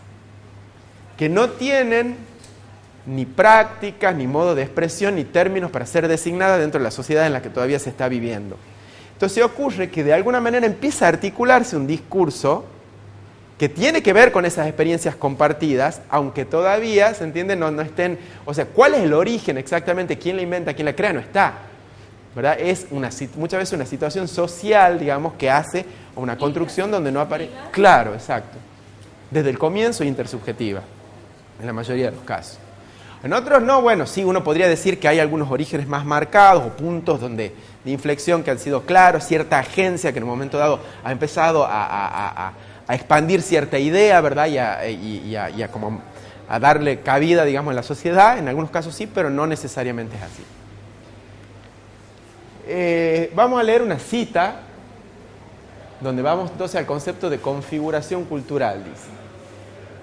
que no tienen ni prácticas, ni modo de expresión, ni términos para ser designadas dentro de la sociedad en la que todavía se está viviendo. Entonces ocurre que de alguna manera empieza a articularse un discurso que tiene que ver con esas experiencias compartidas, aunque todavía, ¿se entiende?, no estén... O sea, ¿cuál es el origen exactamente? ¿Quién la inventa? ¿Quién la crea? No está, ¿verdad? Es muchas veces una situación social, digamos, que hace una construcción donde no aparece... Claro, exacto. Desde el comienzo intersubjetiva, en la mayoría de los casos. En otros no, bueno, sí, uno podría decir que hay algunos orígenes más marcados o puntos de inflexión que han sido claros, cierta agencia que en un momento dado ha empezado a expandir cierta idea, ¿verdad? Y a darle cabida, digamos, en la sociedad. En algunos casos sí, pero no necesariamente es así. Vamos a leer una cita donde vamos entonces al concepto de configuración cultural, dice.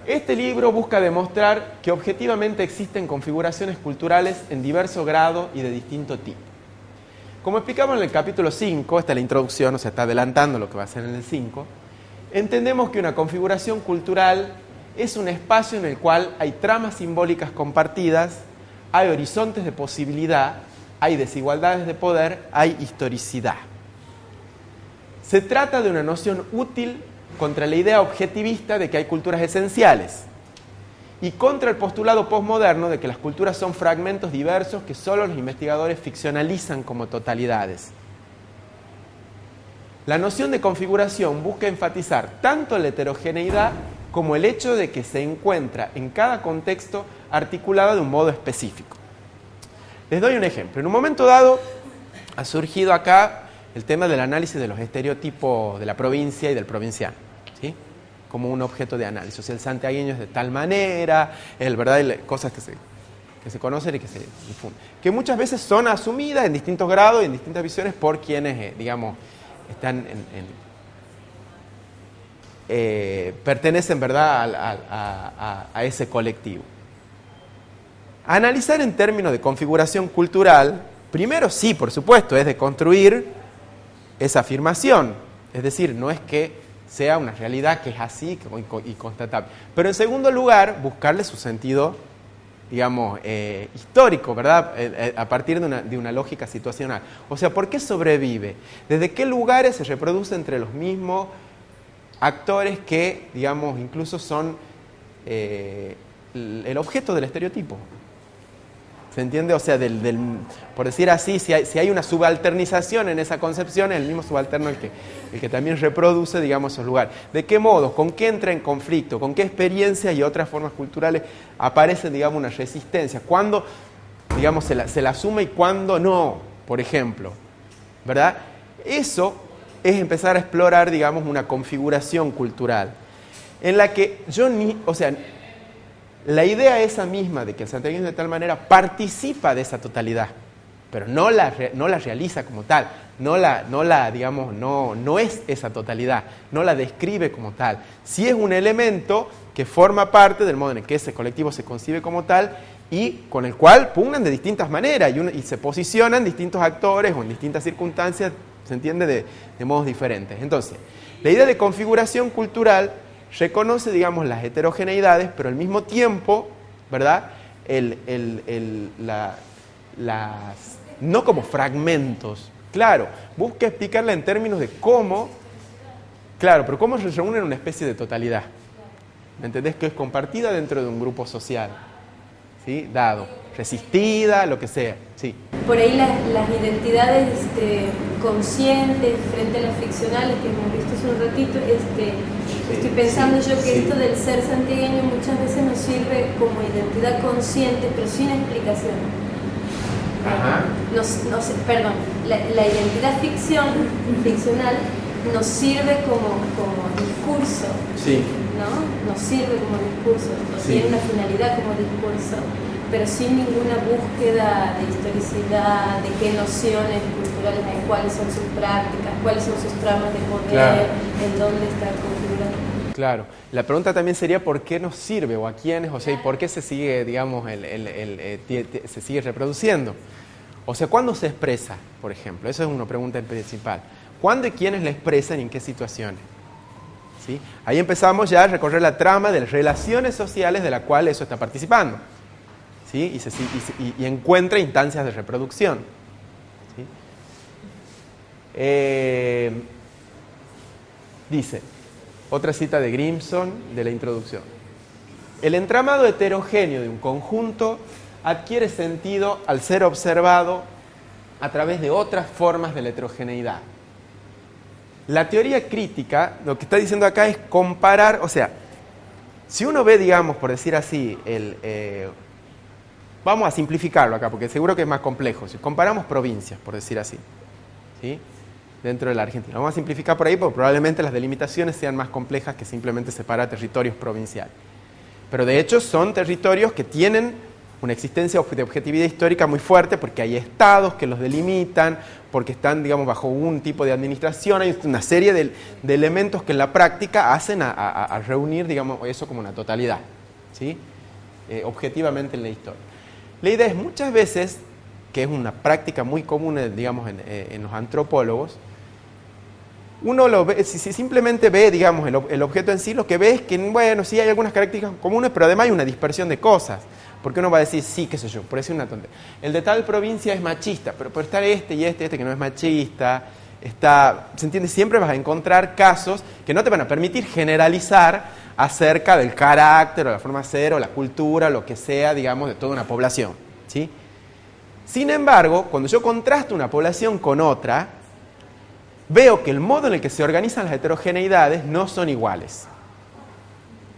Este libro busca demostrar que objetivamente existen configuraciones culturales en diverso grado y de distinto tipo. Como explicamos en el capítulo 5, esta es la introducción, o sea, está adelantando lo que va a ser en el 5, entendemos que una configuración cultural es un espacio en el cual hay tramas simbólicas compartidas, hay horizontes de posibilidad, hay desigualdades de poder, hay historicidad. Se trata de una noción útil contra la idea objetivista de que hay culturas esenciales y contra el postulado posmoderno de que las culturas son fragmentos diversos que solo los investigadores ficcionalizan como totalidades. La noción de configuración busca enfatizar tanto la heterogeneidad como el hecho de que se encuentra en cada contexto articulada de un modo específico. Les doy un ejemplo. En un momento dado ha surgido acá el tema del análisis de los estereotipos de la provincia y del provinciano, ¿sí? Como un objeto de análisis. O sea, el santiagueño es de tal manera, ¿verdad? Cosas que se conocen y que se difunden. Que muchas veces son asumidas en distintos grados y en distintas visiones por quienes, digamos, están pertenecen, ¿verdad?, a ese colectivo. Analizar en términos de configuración cultural, primero sí, por supuesto, es de construir esa afirmación. Es decir, no es que sea una realidad que es así y constatable. Pero en segundo lugar, buscarle su sentido, digamos, histórico, ¿verdad? A partir de una lógica situacional. O sea, ¿por qué sobrevive? ¿Desde qué lugares se reproduce entre los mismos actores que, digamos, incluso son el objeto del estereotipo? ¿Se entiende? O sea, por decir así, si hay una subalternización en esa concepción, es el mismo subalterno el que también reproduce, digamos, esos lugares. ¿De qué modo? ¿Con qué entra en conflicto? ¿Con qué experiencias y otras formas culturales aparece, digamos, una resistencia? ¿Cuándo, digamos, se la asume y cuándo no, por ejemplo? ¿Verdad? Eso es empezar a explorar, digamos, una configuración cultural en la que la idea esa misma de que el santiagueño de tal manera participa de esa totalidad, pero no la realiza como tal, no es esa totalidad, no la describe como tal. Sí es un elemento que forma parte del modo en el que ese colectivo se concibe como tal y con el cual pugnan de distintas maneras y se posicionan distintos actores o en distintas circunstancias, se entiende, de modos diferentes. Entonces, la idea de configuración cultural reconoce, digamos, las heterogeneidades, pero al mismo tiempo, ¿verdad?, no como fragmentos. Claro, busca explicarla en términos de cómo, claro, pero cómo se reúne en una especie de totalidad. ¿Me entendés? Que es compartida dentro de un grupo social, ¿sí? Dado, resistida, lo que sea, sí. Por ahí las identidades conscientes frente a las ficcionales que hemos visto hace un ratito, estoy pensando que esto del ser santiagueño muchas veces nos sirve como identidad consciente, pero sin explicación. Ajá. Perdón, la identidad ficcional nos sirve como discurso, sí, ¿no? Nos sirve como discurso, sí, tiene una finalidad como discurso, pero sin ninguna búsqueda de historicidad, de qué nociones culturales hay, cuáles son sus prácticas, cuáles son sus tramas de poder, claro, en dónde está configurado. Claro. La pregunta también sería ¿por qué nos sirve o a quiénes? O sea, ¿y por qué se sigue, digamos, se sigue reproduciendo? O sea, ¿cuándo se expresa, por ejemplo? Esa es una pregunta principal. cuándo y quiénes la expresan y en qué situaciones. ¿Sí? Ahí empezamos ya a recorrer la trama de las relaciones sociales de la cual eso está participando. ¿Sí? Y encuentra instancias de reproducción. ¿Sí? Dice, otra cita de Grimson de la introducción. El entramado heterogéneo de un conjunto adquiere sentido al ser observado a través de otras formas de la heterogeneidad. La teoría crítica, lo que está diciendo acá es comparar, o sea, si uno ve, digamos, por decir así, vamos a simplificarlo acá, porque seguro que es más complejo. Si comparamos provincias, por decir así, ¿sí? Dentro de la Argentina. Vamos a simplificar por ahí, porque probablemente las delimitaciones sean más complejas que simplemente separar territorios provinciales. Pero de hecho son territorios que tienen una existencia de objetividad histórica muy fuerte, porque hay estados que los delimitan, porque están, digamos, bajo un tipo de administración. Hay una serie de elementos que en la práctica hacen a reunir, digamos, eso como una totalidad, ¿sí? Objetivamente en la historia. La idea es muchas veces, que es una práctica muy común, digamos, en los antropólogos, uno lo ve, si simplemente ve, digamos, el objeto en sí, lo que ve es que, bueno, sí hay algunas características comunes, pero además hay una dispersión de cosas. Porque uno va a decir, sí, qué sé yo, por decir una tontería. El de tal provincia es machista, pero por estar este y este que no es machista, ¿se entiende? Siempre vas a encontrar casos que no te van a permitir generalizar acerca del carácter, o la forma de ser, o la cultura, lo que sea, digamos, de toda una población, ¿sí? Sin embargo, cuando yo contrasto una población con otra, veo que el modo en el que se organizan las heterogeneidades no son iguales,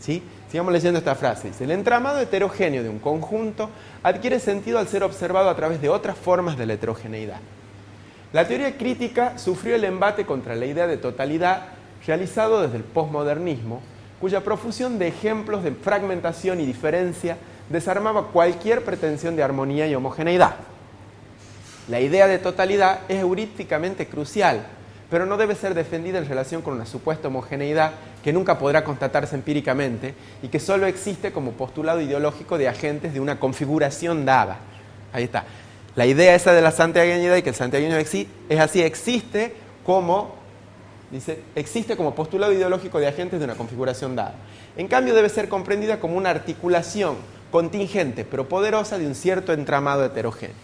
¿sí? Sigamos leyendo esta frase. Dice, el entramado heterogéneo de un conjunto adquiere sentido al ser observado a través de otras formas de la heterogeneidad. La teoría crítica sufrió el embate contra la idea de totalidad realizado desde el posmodernismo, cuya profusión de ejemplos de fragmentación y diferencia desarmaba cualquier pretensión de armonía y homogeneidad. La idea de totalidad es heurísticamente crucial, pero no debe ser defendida en relación con una supuesta homogeneidad que nunca podrá constatarse empíricamente y que solo existe como postulado ideológico de agentes de una configuración dada. Ahí está. La idea esa de la santiagueñidad y que el santiagueño es así, existe como postulado ideológico de agentes de una configuración dada. En cambio, debe ser comprendida como una articulación contingente, pero poderosa, de un cierto entramado heterogéneo.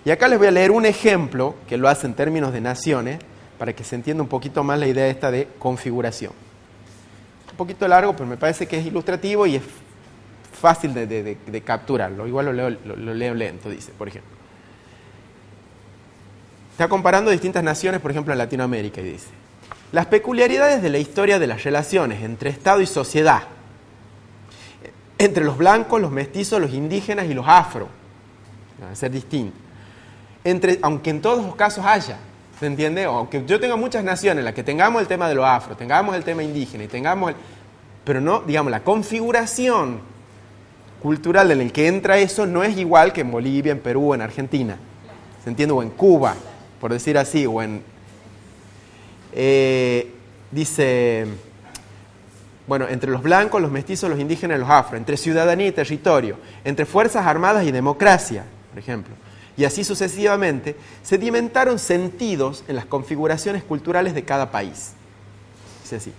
Y acá les voy a leer un ejemplo que lo hace en términos de naciones, para que se entienda un poquito más la idea esta de configuración. Un poquito largo, pero me parece que es ilustrativo y es fácil de capturarlo. Igual lo leo lento, dice, por ejemplo. Está comparando distintas naciones, por ejemplo, en Latinoamérica, y dice: las peculiaridades de la historia de las relaciones entre Estado y sociedad, entre los blancos, los mestizos, los indígenas y los afro, van a ser distintos. Aunque en todos los casos haya, ¿se entiende? O aunque yo tenga muchas naciones en las que tengamos el tema de los afro, tengamos el tema indígena y tengamos pero no, digamos, la configuración cultural en el que entra eso no es igual que en Bolivia, en Perú, en Argentina, ¿se entiende? O en Cuba, por decir así, o en... dice, bueno, entre los blancos, los mestizos, los indígenas y los afro, entre ciudadanía y territorio, entre fuerzas armadas y democracia, por ejemplo. Y así sucesivamente, sedimentaron sentidos en las configuraciones culturales de cada país. Dice así: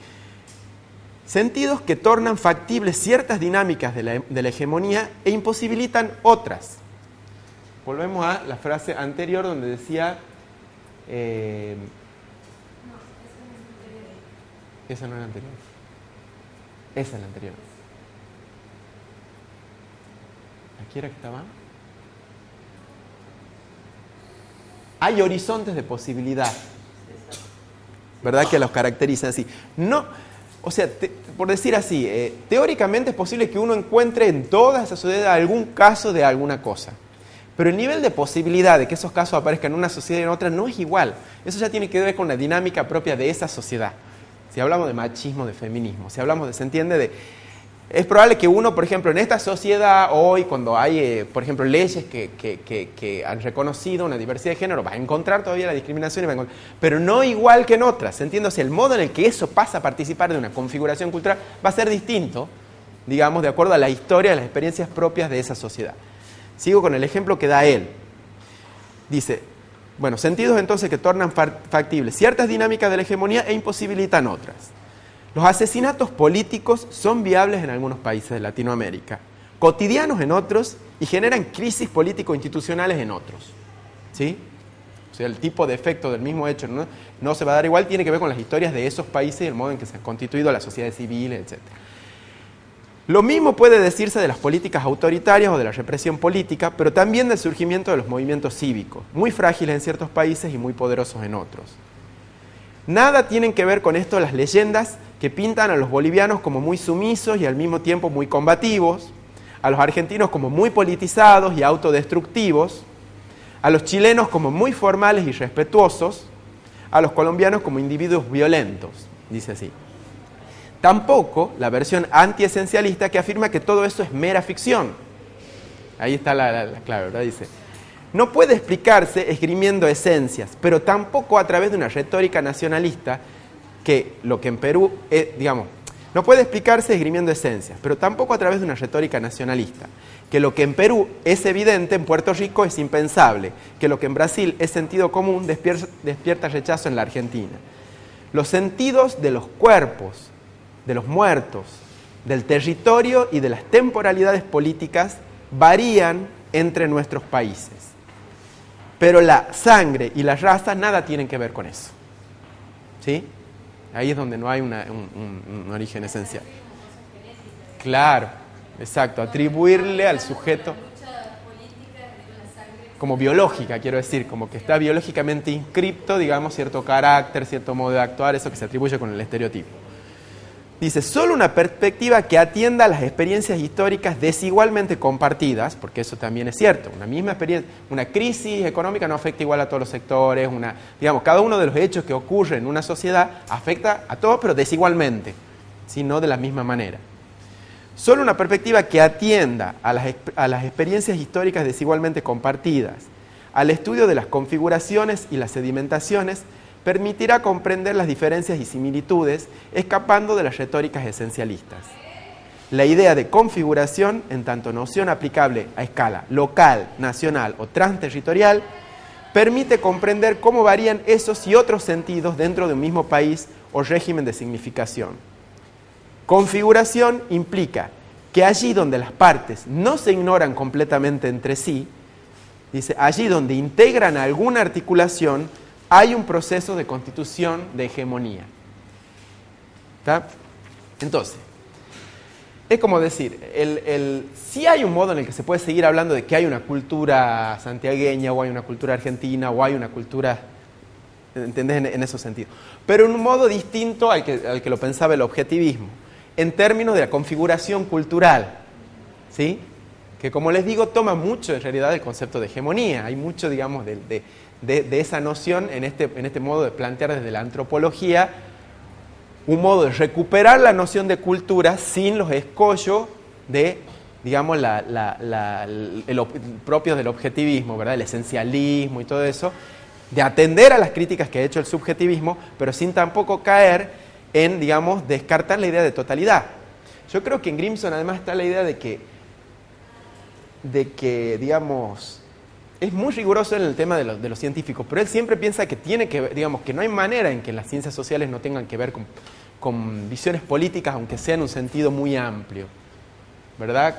sentidos que tornan factibles ciertas dinámicas de la hegemonía e imposibilitan otras. Volvemos a la frase anterior donde decía... esa no es la anterior. Esa es la anterior. ¿Aquí era que estaba? Hay horizontes de posibilidad, ¿verdad? Que los caracterizan así. No, o sea, por decir así, teóricamente es posible que uno encuentre en toda esa sociedad algún caso de alguna cosa. Pero el nivel de posibilidad de que esos casos aparezcan en una sociedad y en otra no es igual. Eso ya tiene que ver con la dinámica propia de esa sociedad. Si hablamos de machismo, de feminismo, si hablamos de, ¿se entiende? Es probable que uno, por ejemplo, en esta sociedad hoy, cuando hay, por ejemplo, leyes que han reconocido una diversidad de género, va a encontrar todavía la discriminación, pero no igual que en otras, ¿se entiende? O sea, el modo en el que eso pasa a participar de una configuración cultural va a ser distinto, digamos, de acuerdo a la historia, a las experiencias propias de esa sociedad. Sigo con el ejemplo que da él. Dice, Bueno, sentidos entonces que tornan factibles ciertas dinámicas de la hegemonía e imposibilitan otras. Los asesinatos políticos son viables en algunos países de Latinoamérica, cotidianos en otros y generan crisis político-institucionales en otros. ¿Sí? O sea, el tipo de efecto del mismo hecho no se va a dar igual, tiene que ver con las historias de esos países y el modo en que se han constituido las sociedades civiles, etc. Lo mismo puede decirse de las políticas autoritarias o de la represión política, pero también del surgimiento de los movimientos cívicos, muy frágiles en ciertos países y muy poderosos en otros. Nada tienen que ver con esto las leyendas que pintan a los bolivianos como muy sumisos y al mismo tiempo muy combativos, a los argentinos como muy politizados y autodestructivos, a los chilenos como muy formales y respetuosos, a los colombianos como individuos violentos, dice así. Tampoco la versión antiesencialista que afirma que todo eso es mera ficción. Ahí está la clave, ¿verdad? Dice, no puede explicarse esgrimiendo esencias, pero tampoco a través de una retórica nacionalista que lo que en Perú, no puede explicarse esgrimiendo esencias, pero tampoco a través de una retórica nacionalista, que lo que en Perú es evidente, en Puerto Rico es impensable, que lo que en Brasil es sentido común despierta rechazo en la Argentina. Los sentidos de los cuerpos, de los muertos, del territorio y de las temporalidades políticas varían entre nuestros países. Pero la sangre y la raza nada tienen que ver con eso. ¿Sí? Ahí es donde no hay un origen esencial. Claro, exacto, atribuirle al sujeto como biológica, quiero decir, como que está biológicamente inscripto, digamos, cierto carácter, cierto modo de actuar, eso que se atribuye con el estereotipo. Dice, solo una perspectiva que atienda a las experiencias históricas desigualmente compartidas, porque eso también es cierto, una misma experiencia, una crisis económica no afecta igual a todos los sectores, cada uno de los hechos que ocurren en una sociedad afecta a todos, pero desigualmente, ¿sí? No de la misma manera. Solo una perspectiva que atienda a las experiencias históricas desigualmente compartidas, al estudio de las configuraciones y las sedimentaciones, permitirá comprender las diferencias y similitudes, escapando de las retóricas esencialistas. La idea de configuración, en tanto noción aplicable a escala local, nacional o transterritorial, permite comprender cómo varían esos y otros sentidos dentro de un mismo país o régimen de significación. Configuración implica que allí donde las partes no se ignoran completamente entre sí, dice, allí donde integran alguna articulación, hay un proceso de constitución de hegemonía. ¿Está? Entonces, es como decir, sí hay un modo en el que se puede seguir hablando de que hay una cultura santiagueña, o hay una cultura argentina, o hay una cultura, ¿entendés? En esos sentidos. Pero en un modo distinto al que lo pensaba el objetivismo, en términos de la configuración cultural, ¿sí? Que como les digo, toma mucho en realidad el concepto de hegemonía. Hay mucho, digamos, de esa noción en este modo de plantear desde la antropología, un modo de recuperar la noción de cultura sin los escollos de, digamos, propios del objetivismo, ¿verdad? El esencialismo y todo eso, de atender a las críticas que ha hecho el subjetivismo, pero sin tampoco caer en, digamos, descartar la idea de totalidad. Yo creo que en Grimson además está la idea de que digamos, es muy riguroso en el tema de los científicos, pero él siempre piensa que tiene que, digamos, que no hay manera en que las ciencias sociales no tengan que ver con visiones políticas, aunque sea en un sentido muy amplio, ¿verdad?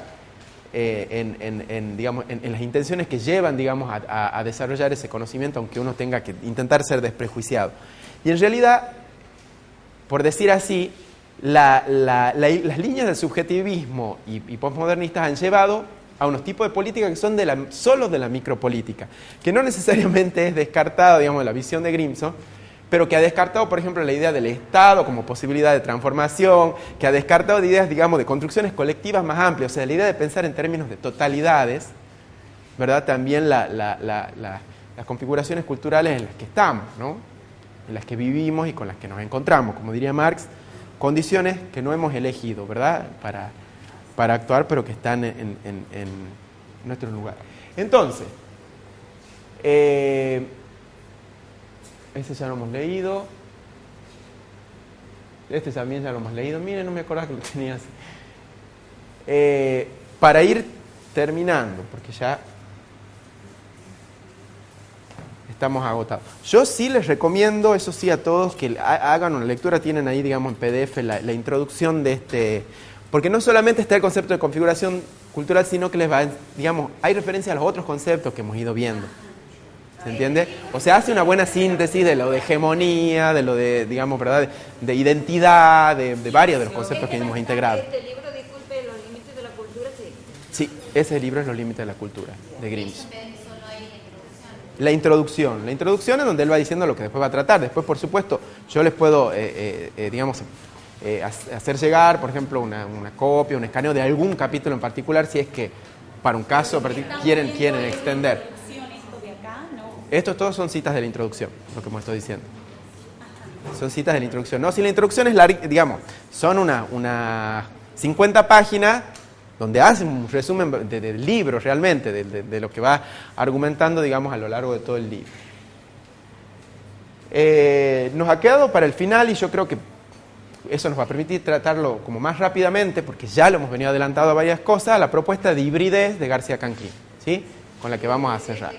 Digamos, en las intenciones que llevan, digamos, a desarrollar ese conocimiento, aunque uno tenga que intentar ser desprejuiciado. Y en realidad, por decir así, las líneas del subjetivismo y posmodernistas han llevado a unos tipos de política que son solo de la micropolítica, que no necesariamente es descartada, digamos, de la visión de Grimson, pero que ha descartado, por ejemplo, la idea del Estado como posibilidad de transformación, que ha descartado ideas, digamos, de construcciones colectivas más amplias, o sea, la idea de pensar en términos de totalidades, ¿verdad? También las configuraciones culturales en las que estamos, ¿no? En las que vivimos y con las que nos encontramos, como diría Marx, condiciones que no hemos elegido, ¿verdad? Para actuar, pero que están en nuestro lugar. Entonces, este ya lo hemos leído. Este también ya lo hemos leído. Miren, no me acordaba que lo tenía así. Para ir terminando, porque ya estamos agotados. Yo sí les recomiendo, eso sí, a todos que hagan una lectura. Tienen ahí, digamos, en PDF la introducción de este... Porque no solamente está el concepto de configuración cultural, sino que les va, digamos, hay referencia a los otros conceptos que hemos ido viendo. ¿Se entiende? O sea, hace una buena síntesis de lo de hegemonía, de lo de, digamos, ¿verdad? De identidad, de varios de los conceptos que hemos integrado. Este libro, disculpe, Los límites de la cultura, sí. Sí, ese libro es Los límites de la cultura, de Grims. La introducción es donde él va diciendo lo que después va a tratar. Después, por supuesto, yo les puedo, digamos, hacer llegar, por ejemplo, una copia, un escaneo de algún capítulo en particular, si es que para un caso quieren extender. Estos todos son citas de la introducción, lo que me estoy diciendo. Son citas de la introducción. No, si la introducción es larga, digamos, son unas 50 páginas donde hace un resumen del libro realmente, de lo que va argumentando, digamos, a lo largo de todo el libro. Nos ha quedado para el final, y yo creo que eso nos va a permitir tratarlo como más rápidamente, porque ya lo hemos venido adelantado a varias cosas, la propuesta de hibridez de García Canclini, ¿sí? Con la que vamos a cerrar.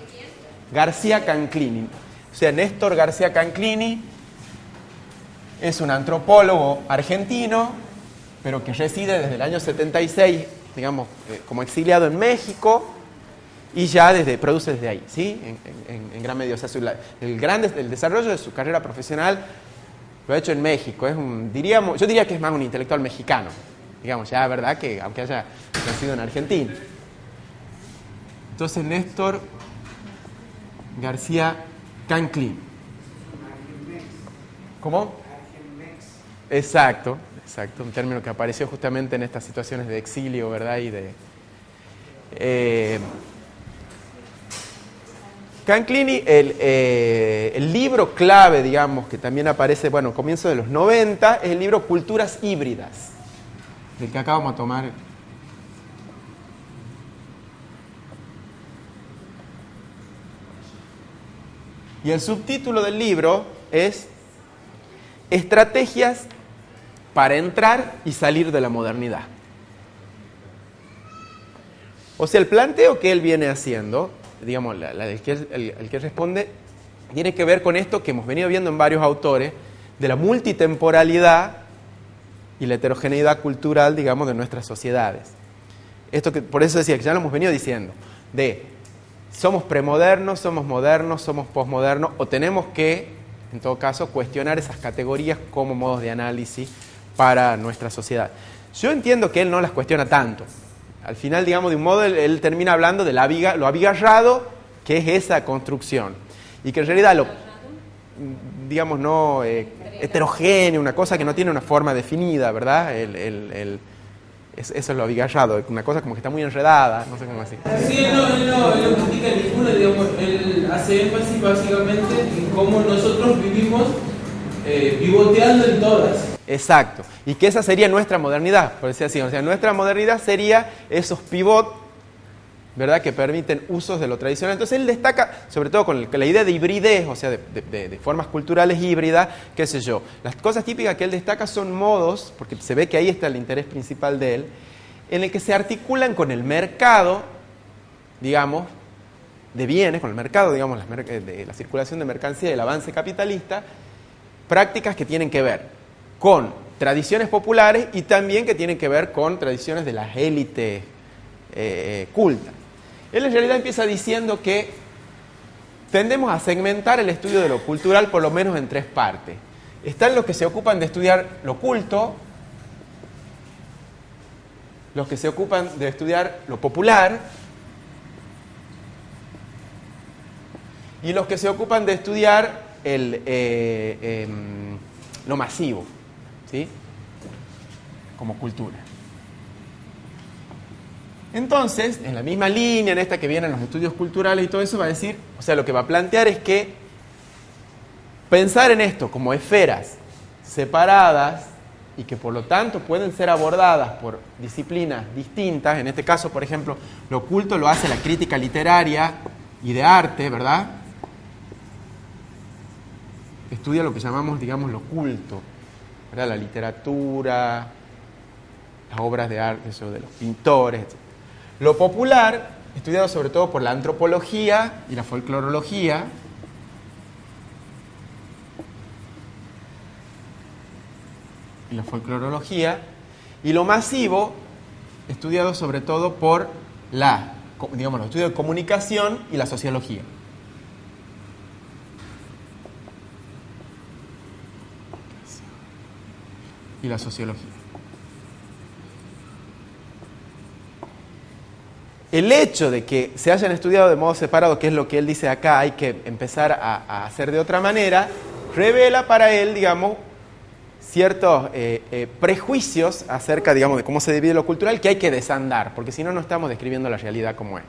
García Canclini, o sea, Néstor García Canclini es un antropólogo argentino, pero que reside desde el año 76, digamos, como exiliado en México, y ya produce desde ahí, ¿sí? En gran medida. O sea, el desarrollo de su carrera profesional lo ha hecho en México. Yo diría que es más un intelectual mexicano, digamos, ya, ¿verdad? Que aunque haya nacido en Argentina. Entonces, Néstor García Canclini. ¿Cómo? Exacto, un término que apareció justamente en estas situaciones de exilio, ¿verdad? Y Canclini, el libro clave, digamos, que también aparece, bueno, comienzo de los 90, es el libro Culturas Híbridas, del que acabamos de tomar. Y el subtítulo del libro es Estrategias para entrar y salir de la modernidad. O sea, el planteo que él viene haciendo, digamos, el que responde, tiene que ver con esto que hemos venido viendo en varios autores, de la multitemporalidad y la heterogeneidad cultural, digamos, de nuestras sociedades. Esto que, por eso decía que ya lo hemos venido diciendo, somos premodernos, somos modernos, somos posmodernos, o tenemos que, en todo caso, cuestionar esas categorías como modos de análisis para nuestra sociedad. Yo entiendo que él no las cuestiona tanto. Al final, digamos, de un modo, él termina hablando de lo abigarrado que es esa construcción. Y que en realidad digamos, no heterogéneo, una cosa que no tiene una forma definida, ¿verdad? Eso es lo abigarrado, una cosa como que está muy enredada, no sé cómo decir. Sí, él no critica ninguna, digamos, él hace énfasis básicamente en cómo nosotros vivimos pivoteando en todas. Exacto, y que esa sería nuestra modernidad, por decir así. O sea, nuestra modernidad sería esos pivots, ¿verdad?, que permiten usos de lo tradicional. Entonces él destaca, sobre todo con la idea de hibridez, o sea, de formas culturales híbridas, qué sé yo. Las cosas típicas que él destaca son modos, porque se ve que ahí está el interés principal de él, en el que se articulan con el mercado, digamos, de bienes, con el mercado, digamos, de la circulación de mercancía y el avance capitalista, prácticas que tienen que ver con tradiciones populares y también que tienen que ver con tradiciones de las élites cultas. Él en realidad empieza diciendo que tendemos a segmentar el estudio de lo cultural por lo menos en tres partes. Están los que se ocupan de estudiar lo culto, los que se ocupan de estudiar lo popular y los que se ocupan de estudiar lo masivo, ¿sí?, como cultura. Entonces, en la misma línea, en esta que vienen los estudios culturales y todo eso, va a decir, o sea, lo que va a plantear es que pensar en esto como esferas separadas y que por lo tanto pueden ser abordadas por disciplinas distintas, en este caso, por ejemplo, lo culto lo hace la crítica literaria y de arte, ¿verdad? Estudia lo que llamamos, digamos, lo culto, ¿verdad? La literatura, las obras de arte, eso de los pintores, etc. Lo popular, estudiado sobre todo por la antropología y la folclorología, y la folclorología, y lo masivo, estudiado sobre todo por los estudios de comunicación y la sociología. Y la sociología. El hecho de que se hayan estudiado de modo separado, que es lo que él dice acá, hay que empezar a hacer de otra manera, revela para él, digamos, ciertos prejuicios acerca, digamos, de cómo se divide lo cultural que hay que desandar, porque si no, no estamos describiendo la realidad como es.